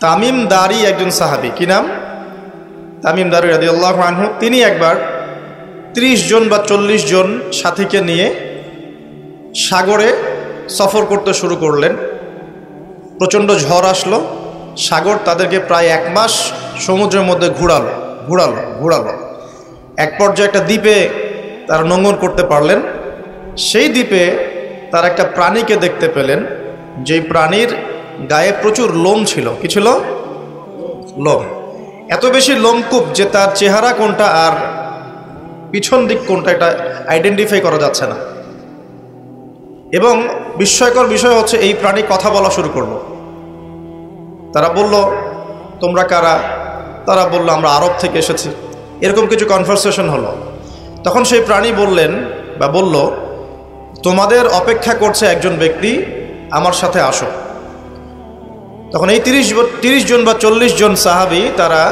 তামিম দারি একজন সাহাবী, কি নাম? তামিম দারি রাদিয়াল্লাহু আনহু। তিনি একবার 30 জন বা 40 জন সাথীকে নিয়ে সাগরে সফর করতে শুরু করলেন। প্রচণ্ড ঝড় আসলো, সাগর তাদেরকে প্রায় 1 মাস সমুদ্রের মধ্যে ঘুরালো। এক পর্যায়ে একটা দ্বীপে তারা নোঙর করতে পারলেন। সেই দ্বীপে তারা একটা প্রাণীকে দেখতে পেলেন, যেই প্রাণীর গায়ে প্রচুর লোম ছিল। কি ছিল? লোম। এত বেশি লোমকূপ যে তার চেহারা কোনটা আর পিছন দিক কোনটা এটা আইডেন্টিফাই করা যাচ্ছে না। এবং বিস্ময়কর বিষয় হচ্ছে এই প্রাণী কথা বলা শুরু করলো। তারা বলল, তোমরা কারা? তারা বলল, আমরা আরব থেকে এসেছি। এরকম কিছু কনভারসেশন হলো। তখন সেই প্রাণী বলল, তোমাদের অপেক্ষা করছে একজন ব্যক্তি, আমার সাথে আসো। তখন এই 30 জন বা 40 জন সাহাবী তারা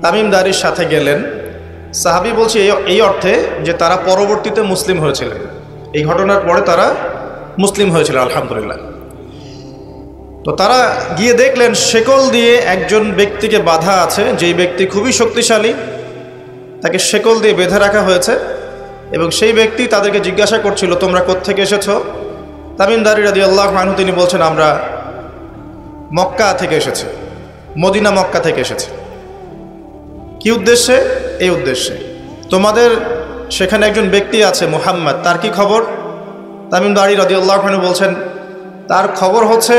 তামিম দারির সাথে গেলেন। সাহাবী বলছে এই অর্থে যে তারা পরবর্তীতে মুসলিম হয়েছিলেন, এই ঘটনার পরে তারা মুসলিম হয়েছিল, আলহামদুলিল্লাহ। তো তারা গিয়ে দেখলেন শেকল দিয়ে একজন ব্যক্তিকে বাঁধা আছে, যেই ব্যক্তি খুবই শক্তিশালী, তাকে শেকল দিয়ে বেঁধে রাখা হয়েছে। এবং সেই ব্যক্তি তাদেরকে জিজ্ঞাসা করছিল, তোমরা কোত্থেকে এসেছো? তামিম দারি রাদিয়াল্লাহু আনহু তিনি বলছেন, আমরা মক্কা থেকে এসেছি, মদিনা মক্কা থেকে এসেছি। কি উদ্দেশ্যে? এই উদ্দেশ্যে। তোমাদের সেখানে একজন ব্যক্তি আছে মুহাম্মদ, তার কি খবর? তামিম দারি রাদিয়াল্লাহু আনহু বলছেন, তার খবর হচ্ছে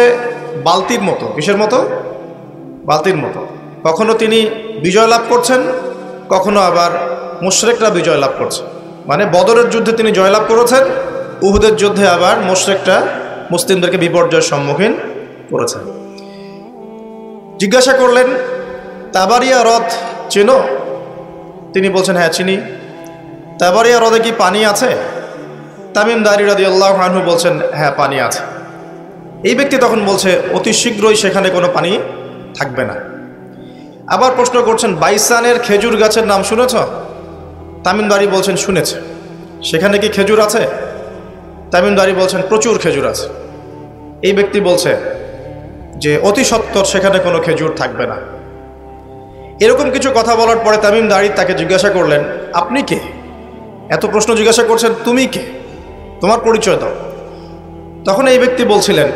বালতির মতো। কিসের মতো? বালতির মতো। কখনো তিনি বিজয় লাভ করছেন, কখনো আবার মুশরিকরা বিজয় লাভ করছে। মানে বদরের যুদ্ধে তিনি জয়লাভ করেছেন, উহুদের যুদ্ধে আবার মুশরিকরা মুসলিমদেরকে বিপর্যয়ের সম্মুখীন করেছেন। জিজ্ঞাসা করলেন, তাবারিয়া হ্রদ চেনো? তিনি বলছেন, হ্যাঁ চিনি। তাবারিয়া হ্রদে কি পানি আছে? তামিম দারি রাদিয়াল্লাহু আনহু বলছেন, হ্যাঁ পানি আছে। এই ব্যক্তি তখন বলছে, অতি শীঘ্রই সেখানে কোনো পানি থাকবে না। আবার প্রশ্ন করছেন, বাইসানের খেজুর গাছের নাম শুনেছ? তামিম দারি বলছেন, শুনেছে। সেখানে কি খেজুর আছে? তামিম দারি বলছেন, প্রচুর খেজুর আছে। এই ব্যক্তি বলছে যে অতি সত্বর সেখানে কোনো খেজুর থাকবে না। এরকম কিছু কথা বলার পরে তামিম দারি তাকে জিজ্ঞাসা করলেন, আপনি কে? এত প্রশ্ন জিজ্ঞাসা করছেন, তুমি কে? তোমার পরিচয় দাও। তখন এই ব্যক্তি বলছিলেন,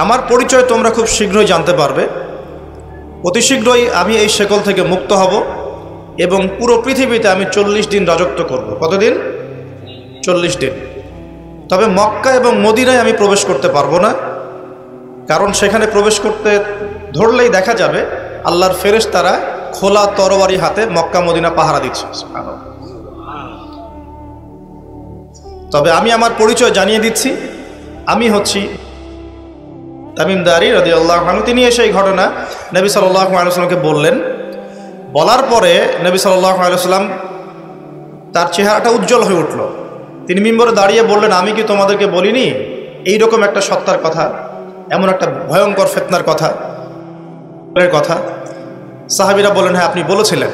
আমার পরিচয় তোমরা খুব শীঘ্রই জানতে পারবে। অতি শীঘ্রই আমি এই শেকল থেকে মুক্ত হব এবং পুরো পৃথিবীতে আমি 40 দিন রাজত্ব করব। কতদিন? 40 দিন। তবে মক্কা এবং মদিনায় আমি প্রবেশ করতে পারবো না, কারণ সেখানে প্রবেশ করতে ধরলেই দেখা যাবে আল্লাহর ফেরেশতারা খোলা তরবারি হাতে মক্কা মদিনা পাহারা দিচ্ছে। তবে আমি আমার পরিচয় জানিয়ে দিচ্ছি, আমি হচ্ছি তামিম দারি রাদিয়াল্লাহু আনহু। তিনি এসে এই ঘটনা নবী সাল্লাল্লাহু আলাইহি ওয়াসাল্লামকে বললেন। বলার পরে নবী সাল্লাল্লাহু আলাইহি ওয়াসাল্লাম তার চেহারাটা উজ্জ্বল হয়ে উঠল। তিনি মিম্বরে দাঁড়িয়ে বললেন, আমি কি তোমাদেরকে বলিনি এইরকম একটা সত্তার কথা, এমন একটা ভয়ঙ্কর ফিতনার কথা? সাহাবীরা বললেন, হ্যাঁ আপনি বলেছিলেন।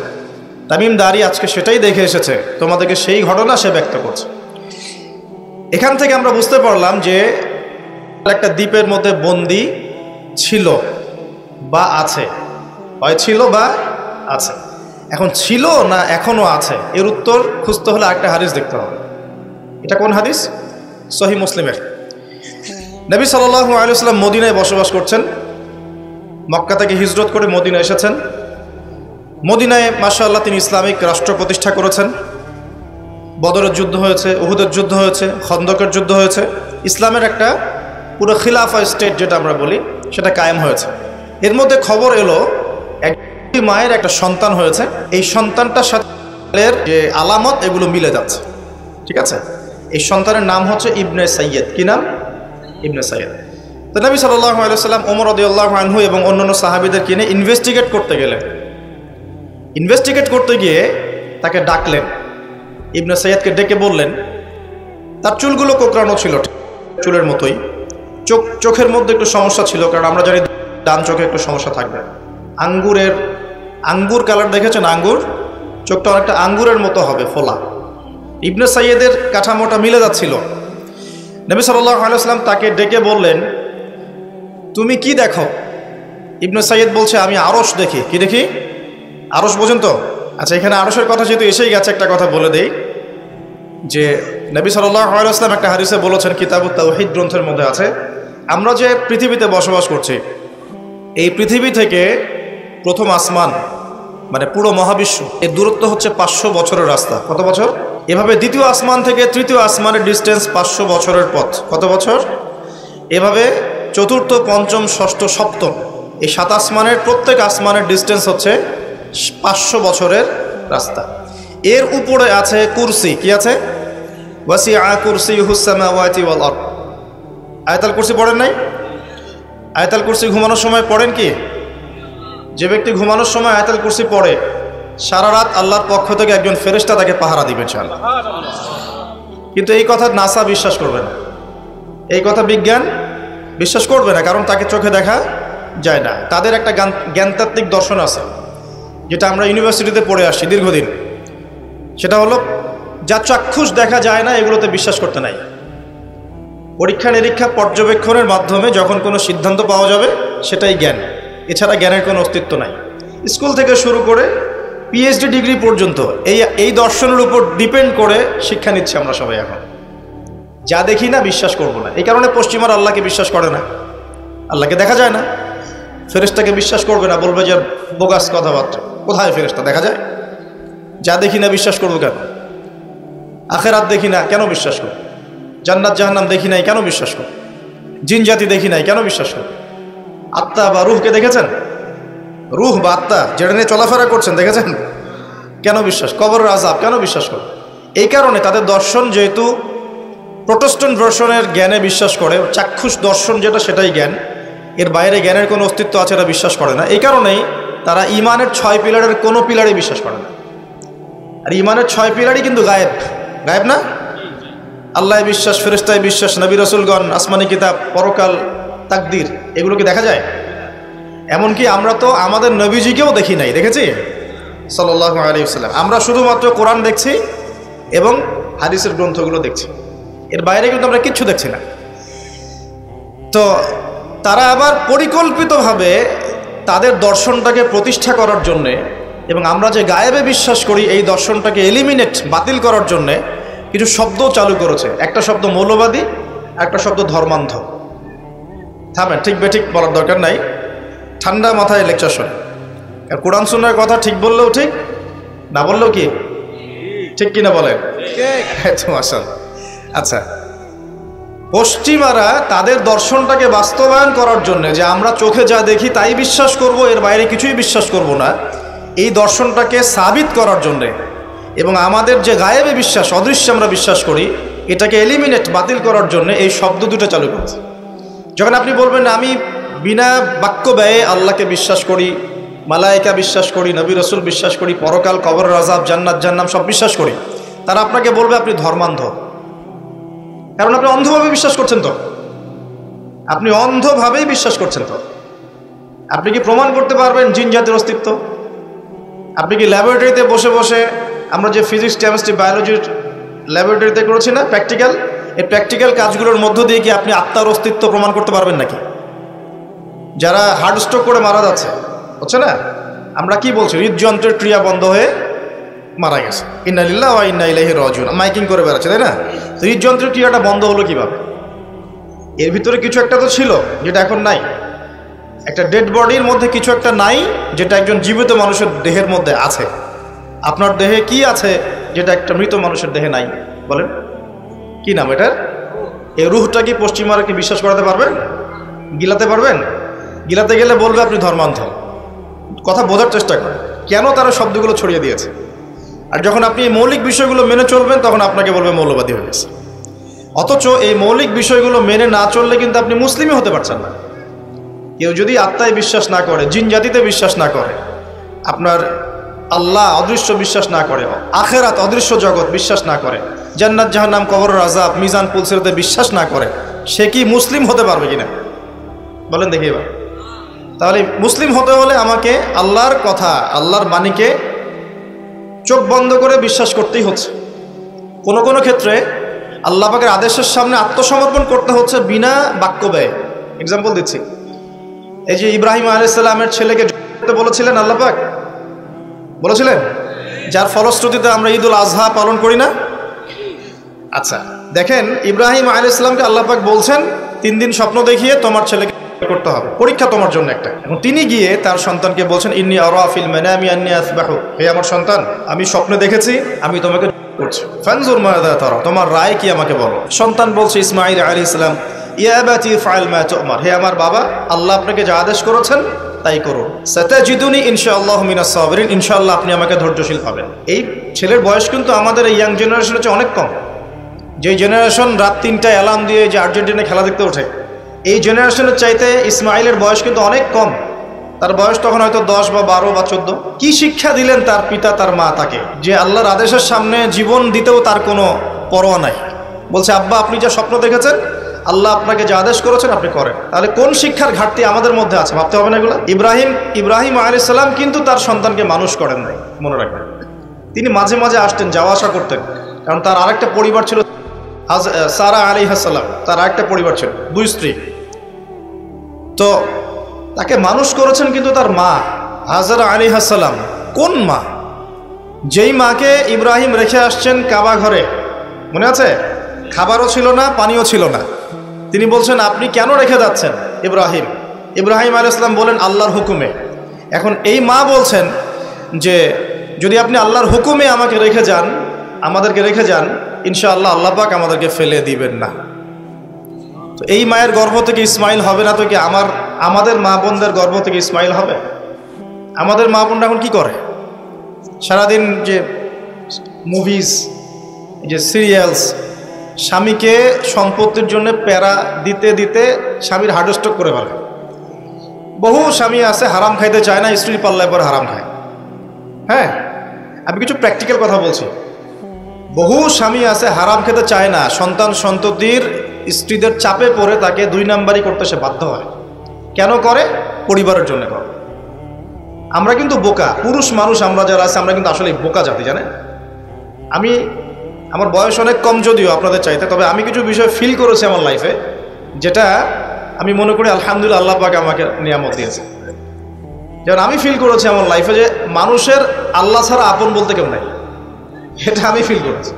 তামিম দারি আজকে সেটাই দেখে এসেছে, তোমাদেরকে সেই ঘটনা সে ব্যক্ত করছে। এখান থেকে আমরা বুঝতে পারলাম যে একটা দ্বীপের মধ্যে বন্দী ছিল বা আছে, হয় ছিল বা আছে। এখন ছিল না এখনো আছে, এর উত্তর খুঁজতে হলে আরেকটা হাদিস দেখতে হবে। এটা কোন হাদিস? সহিহ মুসলিমের। নবী সাল্লাল্লাহু আলাইহি ওয়াসাল্লাম মদিনায় বসবাস করছেন, মক্কা থেকে হিজরত করে মদিনায় এসেছেন। মদিনায় মাশাআল্লাহ তিনি ইসলামিক রাষ্ট্র প্রতিষ্ঠা করেছেন। বদরের যুদ্ধ হয়েছে, উহুদের যুদ্ধ হয়েছে, খন্দকের যুদ্ধ হয়েছে। ইসলামের একটা পুরো খিলাফা স্টেট যেটা আমরা বলি সেটা কায়েম হয়েছে। এর মধ্যে খবর এলো একটি মায়ের একটা সন্তান হয়েছে, এই সন্তানটার সাথে যে আলামত এগুলো মিলে যাচ্ছে। ঠিক আছে, এই সন্তানের নাম হচ্ছে ইবনে সাইয়্যেদ। কি নাম? ইবনে সাইয়্যেদ। তো নবী সাল্লাল্লাহু আলাইহি ওয়াসাল্লাম ওমর রাদিয়াল্লাহু আনহু এবং অন্যান্য সাহাবীদেরকে নিয়ে ইনভেস্টিগেট করতে গেলেন। ইনভেস্টিগেট করতে গিয়ে তাকে ডাকলেন। ইবনে সাইয়্যেদকে ডেকে বললেন, তার চুলগুলো কোঁকড়ানো ছিল চুলের মতোই, চোখের মধ্যে একটু সমস্যা ছিল, কারণ আমরা জানি ডান চোখে একটু সমস্যা থাকবে। আঙ্গুর কালার দেখেছেন? আঙ্গুর, চোখটা অনেকটা আঙ্গুরের মতো হবে, ফোলা। ইবনে সাইয়্যেদের কাঠামোটা মিলে যাচ্ছিল। নবী সাল্লাল্লাহু আলাইহি ওয়াসাল্লাম তাকে ডেকে বললেন, তুমি কি দেখো? ইবনে সাইয়্যিদ বলছে আমি আরশ দেখি। কি দেখি? আরশ বোঝেন তো? আচ্ছা, এখানে আরশের কথা যেহেতু এসেই গেছে, একটা কথা বলে দেই যে নবী সাল্লাল্লাহু আলাইহি ওয়াসাল্লাম একটা হাদিসে বলেছেন, কিতাবুত তাওহীদ গ্রন্থের মধ্যে আছে, আমরা যে পৃথিবীতে বসবাস করছি, এই পৃথিবী থেকে প্রথম আসমান মানে পুরো মহাবিশ্ব, এর দূরত্ব হচ্ছে 500 বছরের রাস্তা। কত বছর? এভাবে দ্বিতীয় আসমান থেকে তৃতীয় আসমানের ডিস্টেন্স 500 বছরের পথ। কত বছর? এভাবে চতুর্থ, পঞ্চম, ষষ্ঠ, সপ্তম, এই 7 আসমানের প্রত্যেক আসমানের ডিস্টেন্স হচ্ছে 500 বছরের রাস্তা। এর উপরে আছে কুরসি। কি আছে? ওয়াসিআ কুরসিয়ুহুস সামাওয়াতি ওয়াল আরদ। আয়াতুল কুরসি পড়েন নাই? আয়াতুল কুরসি ঘুমানোর সময় পড়েন কি? যে ব্যক্তি ঘুমানোর সময় আয়াতুল কুরসি পড়ে, সারা রাত আল্লাহর পক্ষ থেকে একজন ফেরেশতা তাকে পাহারা দিবে ইনশাআল্লাহ। কিন্তু এই কথা নাসা বিশ্বাস করবে না, এই কথা বিজ্ঞান বিশ্বাস করবে না, কারণ তাকে চোখে দেখা যায় না। তাদের একটা জ্ঞানতাত্ত্বিক দর্শন আছে, যেটা আমরা ইউনিভার্সিটিতে পড়ে আসছি দীর্ঘদিন। সেটা হলো, যা চাক্ষুষ দেখা যায় না এগুলোতে বিশ্বাস করতে নাই। পরীক্ষা নিরীক্ষা পর্যবেক্ষণের মাধ্যমে যখন কোনো সিদ্ধান্ত পাওয়া যাবে সেটাই জ্ঞান, এছাড়া জ্ঞানের কোনো অস্তিত্ব নাই। স্কুল থেকে শুরু করে পিএইচডি ডিগ্রি পর্যন্ত এই দর্শনের উপর ডিপেন্ড করে শিক্ষা নিচ্ছি আমরা সবাই এখন। যা দেখি না বিশ্বাস করব না। এই কারণে পশ্চিমারা আল্লাহকে বিশ্বাস করে না, আল্লাহকে দেখা যায় না। ফেরেশতাকে বিশ্বাস করবে না, বলবে যে বোগাস কথাবার্তা। কোথায় ফেরেশতা দেখা যায়? যা দেখি না বিশ্বাস করবো কেন? আখেরাত দেখি না কেন বিশ্বাস করব? জান্নাত জাহান্নাম দেখি নাই কেন বিশ্বাস করব? জিন জাতি দেখি নাই কেন বিশ্বাস করব? আত্মা বা রুহকে দেখেছেন? রুহ বা আত্মা যেটা নিয়ে চলাফেরা করছেন দেখেছেন? কেন বিশ্বাস? কবরের আযাব কেন বিশ্বাস করব? এই কারণে তাদের দর্শন যেহেতু প্রোটেস্ট্যান্ট ভার্সনের জ্ঞানে বিশ্বাস করে, চাক্ষুষ দর্শন যেটা সেটাই জ্ঞান, এর বাইরে জ্ঞানের কোনো অস্তিত্ব আছে এটা বিশ্বাস করে না। এই কারণেই তারা ইমানের 6 পিলারের কোনো পিলারই বিশ্বাস করে না। আর ইমানের 6 পিলারই কিন্তু গায়েব। গায়েব না? আল্লাহ বিশ্বাস, ফেরেশতায় বিশ্বাস, নবী রাসূলগণ, আসমানি কিতাব, পরকাল, তাকদীর, এগুলো কি দেখা যায়? এমনকি আমরা তো আমাদের নবীজিকেও দেখি নাই, দেখেছি? সাল্লাল্লাহু আলাইহি ওয়াসাল্লাম। আমরা শুধুমাত্র কোরআন দেখছি এবং হাদিসের গ্রন্থগুলো দেখছি, এর বাইরে কিন্তু আমরা কিচ্ছু দেখছি না। তো তারা আবার পরিকল্পিতভাবে তাদের দর্শনটাকে প্রতিষ্ঠা করার জন্যে এবং আমরা যে গায়েবে বিশ্বাস করি এই দর্শনটাকে এলিমিনেট, বাতিল করার জন্যে কিছু শব্দ চালু করেছে। একটা শব্দ মৌলবাদী, একটা শব্দ ধর্মান্ধ। থামেন, ঠিক বেঠিক বলার দরকার নাই, ঠান্ডা মাথায় লেকচার শোনে। কোরআন সুন্নাহর কথা ঠিক বললেও ঠিক, না বললেও কি ঠিক কিনা বলেন? মাশাআল্লাহ। আচ্ছা, পশ্চিমারা তাদের দর্শনটাকে বাস্তবায়ন করার জন্য, যে আমরা চোখে যা দেখি তাই বিশ্বাস করব, এর বাইরে কিছুই বিশ্বাস করব না, এই দর্শনটাকে সাবিত করার জন্যে এবং আমাদের যে গায়েবে বিশ্বাস, অদৃশ্যে আমরা বিশ্বাস করি, এটাকে এলিমিনেট, বাতিল করার জন্য এই শব্দ দুটো চালু করেছে। যখন আপনি বলবেন আমি বিনা বাক্য ব্যয়ে আল্লাহকে বিশ্বাস করি, মালায়েকা বিশ্বাস করি, নবী রাসূল বিশ্বাস করি, পরকাল, কবরের আযাব, জান্নাত জাহান্নাম সব বিশ্বাস করি, তারা আপনাকে বলবে আপনি ধর্মান্ধ। কারণ আপনি অন্ধভাবে বিশ্বাস করছেন। তো আপনি অন্ধভাবেই বিশ্বাস করছেন। তো আপনি কি প্রমাণ করতে পারবেন জিন জাতির অস্তিত্ব? আপনি কি ল্যাবরেটরিতে বসে বসে, আমরা যে ফিজিক্স, কেমিস্ট্রি, বায়োলজির ল্যাবরেটরিতে করেছি না প্র্যাকটিক্যাল, এই প্র্যাকটিক্যাল কাজগুলোর মধ্য দিয়ে কি আপনি আত্মার অস্তিত্ব প্রমাণ করতে পারবেন নাকি? যারা হার্ট স্ট্রোক করে মারা যাচ্ছে, হচ্ছে না, আমরা কি বলছি? হৃদযন্ত্রের ক্রিয়া বন্ধ হয়ে মারা গেছে, ইন্না লিল্লাহি ওয়া ইন্না ইলাইহি রাজিউন, মাইকিং করে বেড়াচ্ছে, তাই না? হৃদযন্ত্রের ক্রিয়াটা বন্ধ হলো কিভাবে? এর ভিতরে কিছু একটা তো ছিল যেটা এখন নাই। একটা ডেড বডির মধ্যে কিছু একটা নাই যেটা একজন জীবিত মানুষের দেহের মধ্যে আছে। আপনার দেহে কি আছে যেটা একটা মৃত মানুষের দেহে নাই? বলেন, কি নাম এটার? এই রুহটা কি পশ্চিমারা কি বিশ্বাস করাতে পারবেন? গিলাতে পারবেন? গিলাতে গেলে বলবে আপনি ধর্মান্ধ। কথা বোঝার চেষ্টা করেন কেন তারা শব্দগুলো ছড়িয়ে দিয়েছে। আর যখন আপনি এই মৌলিক বিষয়গুলো মেনে চলবেন তখন আপনাকে বলবে মৌলবাদী হয়ে গেছে। অথচ এই মৌলিক বিষয়গুলো মেনে না চললে কিন্তু আপনি মুসলিমই হতে পারছেন না। কেউ যদি আত্মায় বিশ্বাস না করে, জিন জাতিতে বিশ্বাস না করে, আপনার আল্লাহ অদৃশ্য বিশ্বাস না করে, আখেরাত অদৃশ্য জগৎ বিশ্বাস না করে, জান্নাত জাহান্নাম, কবরের আযাব, মিজান পুলসিরাতে বিশ্বাস না করে, সে কি মুসলিম হতে পারবে কিনা বলেন দেখি এবার। তাহলে মুসলিম হতে হলে আমাকে আল্লাহর কথা, আল্লাহর বাণীকে চোখ বন্ধ করে বিশ্বাস করতেই হচ্ছে। কোনো কোনো ক্ষেত্রে আল্লাহ পাকের আদেশের সামনে আত্মসমর্পণ করতে হচ্ছে বিনা বাক্য ব্যয়ে। এক্সাম্পল দিচ্ছি, এই যে ইব্রাহিম আলাইহিস সালামের ছেলেকে বলেছিলেন আল্লাহ পাক, বলেছিলেন, যার ফলশ্রুতিতে আমরা ঈদুল আজহা পালন করি না। আচ্ছা দেখেন, ইব্রাহিম আলাইহিস সালামকে আল্লাহ পাক বলছেন 3 দিন স্বপ্ন দেখিয়ে তোমার ছেলেকে করতে হবে, পরীক্ষা তোমার জন্য একটা। এবং তিনি গিয়ে তার সন্তানকে বলছেন, ইন্নী আরা ফিল মানামি আন্নী আসবাহু, হে আমার সন্তান, আমি স্বপ্নে দেখেছি আমি তোমাকে করছি, ফানজুর মাযা তারা, তোমার রায় কি আমাকে বলো। সন্তান বলছে ইসমাঈল আলাইহিস সালাম, ইয়া আবাতি ফাআল মা তু'মার, হে আমার বাবা, আল্লাহ আপনাকে যা আদেশ করেছেন তাই করুন, সাতাজিদুনি ইনশাআল্লাহু মিনাস সাবিরিন, ইনশাআল্লাহ আপনি আমাকে ধৈর্যশীল পাবেন। এই ছেলের বয়স কিন্তু আমাদের এই ইয়াং জেনারেশনের চেয়ে অনেক কম। যে জেনারেশন রাত 3টায় অ্যালার্ম দিয়ে যে আর্জেন্টিনা খেলা দেখতে ওঠে, এই জেনারেশনের চাইতে ইসমাইলের বয়স কিন্তু অনেক কম। তার বয়স তখন হয়তো 10 বা 12 বা 14। কি শিক্ষা দিলেন তার পিতা তার মা তাকে, যে আল্লাহর আদেশের সামনে জীবন দিতেও তার কোনো পরোয়া নাই। বলছে, আব্বা আপনি যা স্বপ্ন দেখেছেন, আল্লাহ আপনাকে যা আদেশ করেছেন আপনি করেন। তাহলে কোন শিক্ষার ঘাটতি আমাদের মধ্যে আছে ভাবতে হবে না এগুলো। ইব্রাহিম আলাইহিস সালাম কিন্তু তার সন্তানকে মানুষ করেন নাই, মনে রাখবেন। তিনি মাঝে মাঝে আসতেন, যাওয়া আসা করতেন, কারণ তার আরেকটা পরিবার ছিল, সারা আলাইহিস সালাম, তার আরেকটা পরিবার ছিল, 2 স্ত্রী। তো তাকে মানুষ করেছেন কিন্তু তার মা হাজারা আলাইহিস সালাম। কোন মা? যেই মাকে ইব্রাহিম রেখে আসছেন কাবা ঘরে, মনে আছে? খাবারও ছিল না, পানিও ছিল না। তিনি বলছেন, আপনি কেন রেখে যাচ্ছেন ইব্রাহিম আলাইহিস সালাম বলেন, আল্লাহর হুকুমে। এখন এই মা বলছেন যে যদি আপনি আল্লাহর হুকুমে আমাকে রেখে যান, আমাদেরকে রেখে যান, ইনশাআল্লাহ আল্লাহ পাক আমাদেরকে ফেলে দিবেন না। তো এই মায়ের গর্ভ থেকে ইসমাইল হবে না তো কি আমাদের মা বোনদের গর্ভ থেকে ইসমাইল হবে? আমাদের মা বোনরা এখন কি করে? সারাদিন যে মুভিজ, যে সিরিয়ালস, স্বামীকে সম্পত্তির জন্য প্যারা দিতে দিতে স্বামীর হার্ট স্ট্রোক করে ফেলে। বহু স্বামী আছে হারাম খাইতে চায় না, স্ত্রীর পাল্লায় পরে হারাম খায়। হ্যাঁ, আমি কিছু প্র্যাকটিক্যাল কথা বলছি। বহু স্বামী আছে হারাম খেতে চায় না, সন্তান সন্ততির স্ত্রীদের চাপে পড়ে তাকে 2 নাম্বারই করতে সে বাধ্য হয়। কেন করে? পরিবারের জন্য করে। আমরা কিন্তু বোকা পুরুষ মানুষ, আমরা যারা আছে আমরা কিন্তু আসলে বোকা জাতি, জানেন? আমার বয়স অনেক কম যদিও আপনাদের চাইতে, তবে আমি কিছু বিষয় ফিল করেছি আমার লাইফে, যেটা আমি মনে করি আলহামদুলিল্লাহ আল্লাহ পাক আমাকে নিয়ামত দিয়েছে। যেমন আমি ফিল করেছি আমার লাইফে যে মানুষের আল্লাহ ছাড়া আপন বলতে কেউ নাই, এটা আমি ফিল করেছি।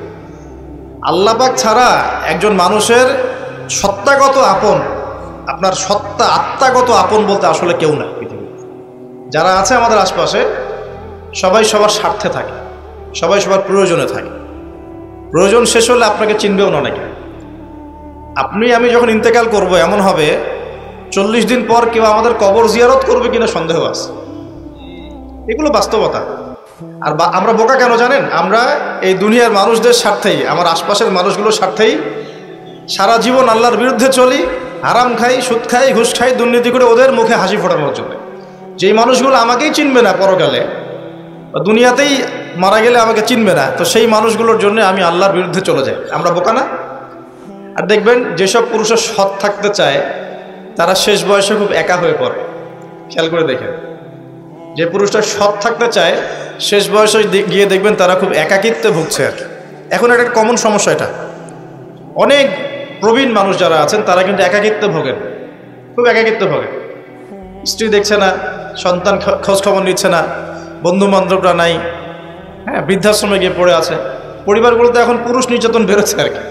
আল্লাহ পাক ছাড়া একজন মানুষের সত্তাগত আপন, আপনার সত্তা আত্মাগত আপন বলতে আসলে কেউ নাই পৃথিবীতে। যারা আছে আমাদের আশপাশে সবাই সবার স্বার্থে থাকে, সবাই সবার প্রয়োজনে থাকে। প্রয়োজন শেষ হলে আপনাকে চিনবেও না অনেকে। আমি যখন ইন্তেকাল করব, এমন হবে 40 দিন পর কেউ আমাদের কবর জিয়ারত করবে কিনা সন্দেহ আছে। এগুলো বাস্তবতা। আর আমরা বোকা কেন জানেন? আমরা এই দুনিয়ার মানুষদের স্বার্থেই, আমার আশপাশের মানুষগুলোর স্বার্থেই সারা জীবন আল্লাহর বিরুদ্ধে চলি, হারাম খাই, সুদ খাই, ঘুষ খাই, দুর্নীতি করে ওদের মুখে হাসি ফোটানোর জন্য। যেই মানুষগুলো আমাকেই চিনবে না পরকালে, দুনিয়াতেই মারা গেলে আমাকে চিনবে না, তো সেই মানুষগুলোর জন্য আমি আল্লাহর বিরুদ্ধে চলে যাই। আমরা বোকা না? আর দেখবেন যেসব পুরুষের সৎ থাকতে চায় তারা শেষ বয়সে খুব একা হয়ে পড়ে। খেয়াল করে দেখেন, যে পুরুষটা সৎ থাকতে চায় শেষ বয়সে গিয়ে দেখবেন তারা খুব একাকিত্বে ভুগছে। আর এখন একটা কমন সমস্যা, এটা অনেক প্রবীণ মানুষ যারা আছেন তারা কিন্তু একাকিত্বে ভোগেন, খুব একাকিত্বে ভোগেন। স্ত্রী দেখছে না, সন্তান খোঁজ খবর নিচ্ছে না, বন্ধু বান্ধবরা নাই, হ্যাঁ, বৃদ্ধাশ্রমে গিয়ে পড়ে আছে। পরিবারগুলোতে এখন পুরুষ নির্যাতন বেরোচ্ছে আর কি।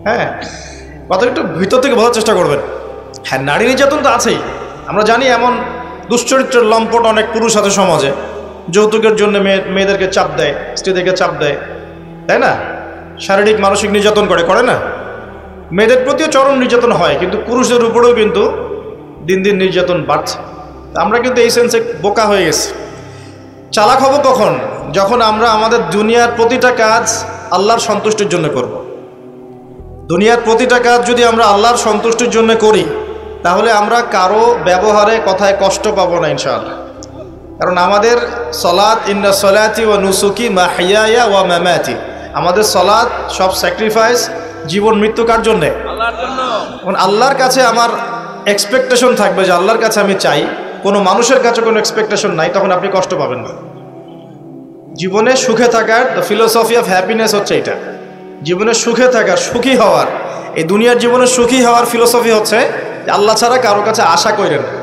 হ্যাঁ, কথা একটু ভিতর থেকে বোঝার চেষ্টা করবেন। হ্যাঁ, নারী নির্যাতন তো আছেই। আমরা জানি এমন দুশ্চরিত্রের লম্পট অনেক পুরুষ আছে সমাজে, যৌতুকের জন্য মেয়েদেরকে চাপ দেয়, স্ত্রীদেরকে চাপ দেয়, তাই না? শারীরিক মানসিক নির্যাতন করে না? মেয়েদের প্রতিও চরম নির্যাতন হয়, কিন্তু পুরুষদের উপরেও কিন্তু দিন দিন নির্যাতন বাড়ছে। আমরা কিন্তু এই সেন্সে বোকা হয়ে গেছি। চালাক হব কখন? যখন আমরা আমাদের দুনিয়ার প্রতিটা কাজ আল্লাহর সন্তুষ্টির জন্য করব। দুনিয়ার প্রতিটা কাজ যদি আমরা আল্লাহর সন্তুষ্টির জন্য করি, তাহলে আমরা কারো ব্যবহারে কথায় কষ্ট পাবো না ইনশাআল্লাহ। কারণ আমাদের সলাত, ইন্না সলাতি ওয়া নুসুকি মাহইয়ায়া ওয়া মামাতি, আমাদের সলাত সব স্যাক্রিফাইস, জীবন মৃত্যু কার জন্যে? আল্লাহর জন্য। আল্লাহর কাছে আমার এক্সপেকটেশন থাকবে যে আল্লাহর কাছে আমি চাই, কোনো মানুষের কাছে কোনো এক্সপেকটেশন নাই, তখন আপনি কষ্ট পাবেন না। জীবনে সুখে থাকার দ্য ফিলোসফি অফ হ্যাপিনেস হচ্ছে এটা। জীবনে সুখে থাকার, সুখী হওয়ার, এই দুনিয়ার জীবনে সুখী হওয়ার ফিলোসফি হচ্ছে যে আল্লাহ ছাড়া কারো কাছে আশা করেন না।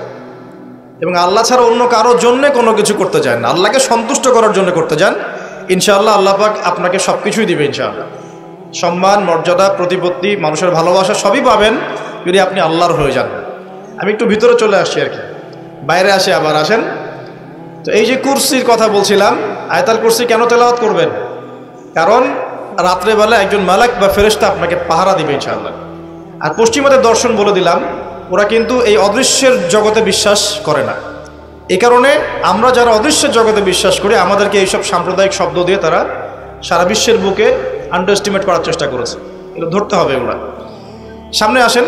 এবং আল্লাহ ছাড়া অন্য কারোর জন্য কোনো কিছু করতে চান না, আল্লাহকে সন্তুষ্ট করার জন্য করতে যান, ইনশাআল্লাহ আল্লাহ পাক আপনাকে সব কিছুই দিবে ইনশাআল্লাহ। সম্মান, মর্যাদা, প্রতিপত্তি, মানুষের ভালোবাসা সবই পাবেন যদি আপনি আল্লাহর হয়ে যান। আমি একটু ভিতরে চলে আসছি আর কি, বাইরে আসে আবার আসেন। তো এই যে কুরসির কথা বলছিলাম, আয়াতুল কুরসি কেন তেলাওয়াত করবেন? কারণ রাত্রেবেলা একজন মালাক বা ফেরেশতা আপনাকে পাহারা দিবে ইনশাআল্লাহ। আর পশ্চিমাদের দর্শন বলে দিলাম, ওরা কিন্তু এই অদৃশ্যের জগতে বিশ্বাস করে না। এই কারণে আমরা যারা অদৃশ্যের জগতে বিশ্বাস করি, আমাদেরকে এইসব সাম্প্রদায়িক শব্দ দিয়ে তারা সারা বিশ্বের বুকে আন্ডার এস্টিমেট করার চেষ্টা করেছে। এগুলো ধরতে হবে এগুলা। সামনে আসেন।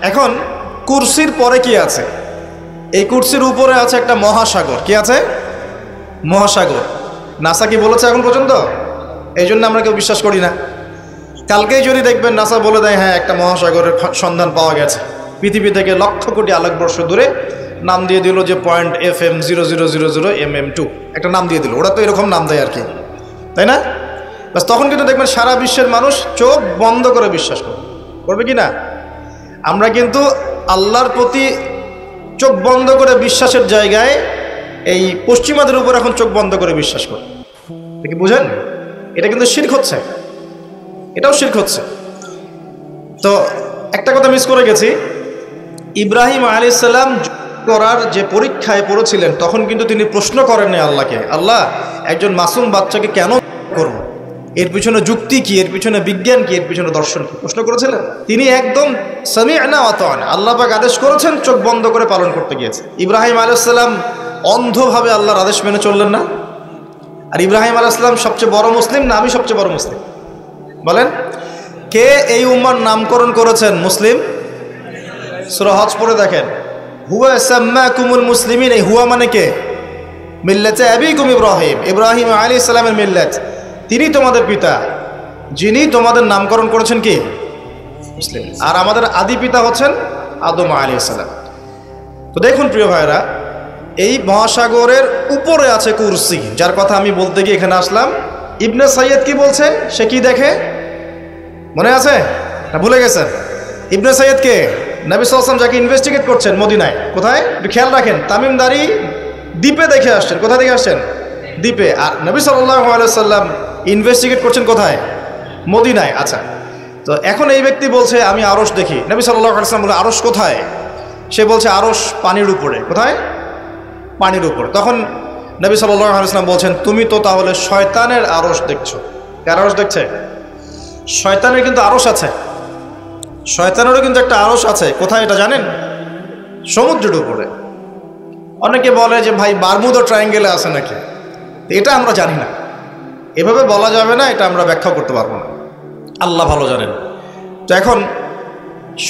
এখন কুরসির পরে কি আছে? এই কুরসির উপরে আছে একটা মহাসাগর। কি আছে? মহাসাগর। নাসা কি বলেছে এখন পর্যন্ত? এই জন্য আমরা কেউ বিশ্বাস করি না। কালকেই যদি দেখবেন নাসা বলে দেয় হ্যাঁ একটা মহাসাগরের সন্ধান পাওয়া গেছে, পৃথিবী থেকে লক্ষ কোটি আলোকবর্ষ দূরে, নাম দিয়ে দিল যে .FM0000mm2, একটা নাম দিয়ে দিল। ওরা তো এরকম নাম দেয় আর কি, তাই না? বাস তখন কিন্তু দেখবেন সারা বিশ্বের মানুষ চোখ বন্ধ করে বিশ্বাস করবে কি না? আমরা কিন্তু আল্লাহর প্রতি চোখ বন্ধ করে বিশ্বাসের জায়গায় এই পশ্চিমাদের উপর এখন চোখ বন্ধ করে বিশ্বাস করি। কি বুঝেন? এটা কিন্তু শিরক হচ্ছে, এটাও শিরক হচ্ছে। তো একটা কথা মিস করে গেছি, ইব্রাহিম আলাইহিস সালাম করার যে পরীক্ষায় পড়েছিলেন তখন কিন্তু তিনি প্রশ্ন করেননি আল্লাহকে, আল্লাহ একজন মাসুম বাচ্চাকে কেন করব, এর পিছনে যুক্তি কি, এর পিছনে বিজ্ঞান কি, এর পিছনে দর্শন কি, প্রশ্ন করেছিলেন? তিনি একদম সামি'না ওয়া আতা'না, আল্লাহ পাক আদেশ করেছেন, চোখ বন্ধ করে পালন করতে গিয়েছে। ইব্রাহিম আলাইহিস সালাম অন্ধভাবে আল্লাহর আদেশ মেনে চললেন না? আর ইব্রাহিম আলাইহিস সালাম সবচেয়ে বড় মুসলিম না আমি সবচেয়ে বড় মুসলিম? বলেন, কে এই উম্মার নামকরণ করেছেন মুসলিম? সূরা হজ পড়ে দেখেন, হুয়া সাম্মাকুমুল মুসলিমিন। এই হুয়া মানে কে? মিল্লাতে আবিকুম ইব্রাহিম, ইব্রাহিম আলাইহিস সালামের মিল্লাত, তিনি তোমাদের পিতা, যিনি তোমাদের নামকরণ করেছেন কি? মুসলিম। আর আমাদের আদি পিতা হচ্ছেন আদম আলাইহিস সালাম। তো দেখুন প্রিয় ভাইরা, এই মহাসাগরের উপরে আছে কুরসি, যার কথা আমি বলতে গিয়ে এখানে আসলাম। ইবনে সাইয়্যিদ কি বলছে, সে কি দেখে মনে আছে না ভুলে গেছেন? ইবনে সাইয়্যিদ কে? নবী সাল্লাল্লাহু আলাইহি ওয়াসাল্লাম যাকে ইনভেস্টিগেট করছেন মদিনায়, কোথায় একটু খেয়াল রাখেন, তামিমদারি দ্বীপে দেখে আসছেন। কোথায় দেখে আসছেন? দ্বীপে। আর নবী সাল্লাল্লাহু আলাইহি ওয়াসাল্লাম ইনভেস্টিগেট করছেন কোথায়? মদিনায়। আচ্ছা, তো এখন এই ব্যক্তি বলছে আমি আরশ দেখি। নবী সাল্লাল্লাহু আলাইহি ওয়াসাল্লাম বলে আরশ কোথায়? সে বলছে আরশ পানির উপরে। কোথায়? পানির উপরে। তখন নবী সাল্লাল্লাহু আলাইহি ওয়াসাল্লাম বলছেন তুমি তো তাহলে শয়তানের আরশ দেখছো। কার আরশ দেখছে? শয়তানের কিন্তু আরশ আছে, শয়তানেরও কিন্তু একটা আরশ আছে। কোথায় এটা জানেন? সমুদ্রের উপরে। অনেকে বলে যে ভাই বারমুদা ট্রায়াঙ্গেলে আছে নাকি, এটা আমরা জানি না, এভাবে বলা যাবে না, এটা আমরা ব্যাখ্যা করতে পারবো না, আল্লাহ ভালো জানেন। তো এখন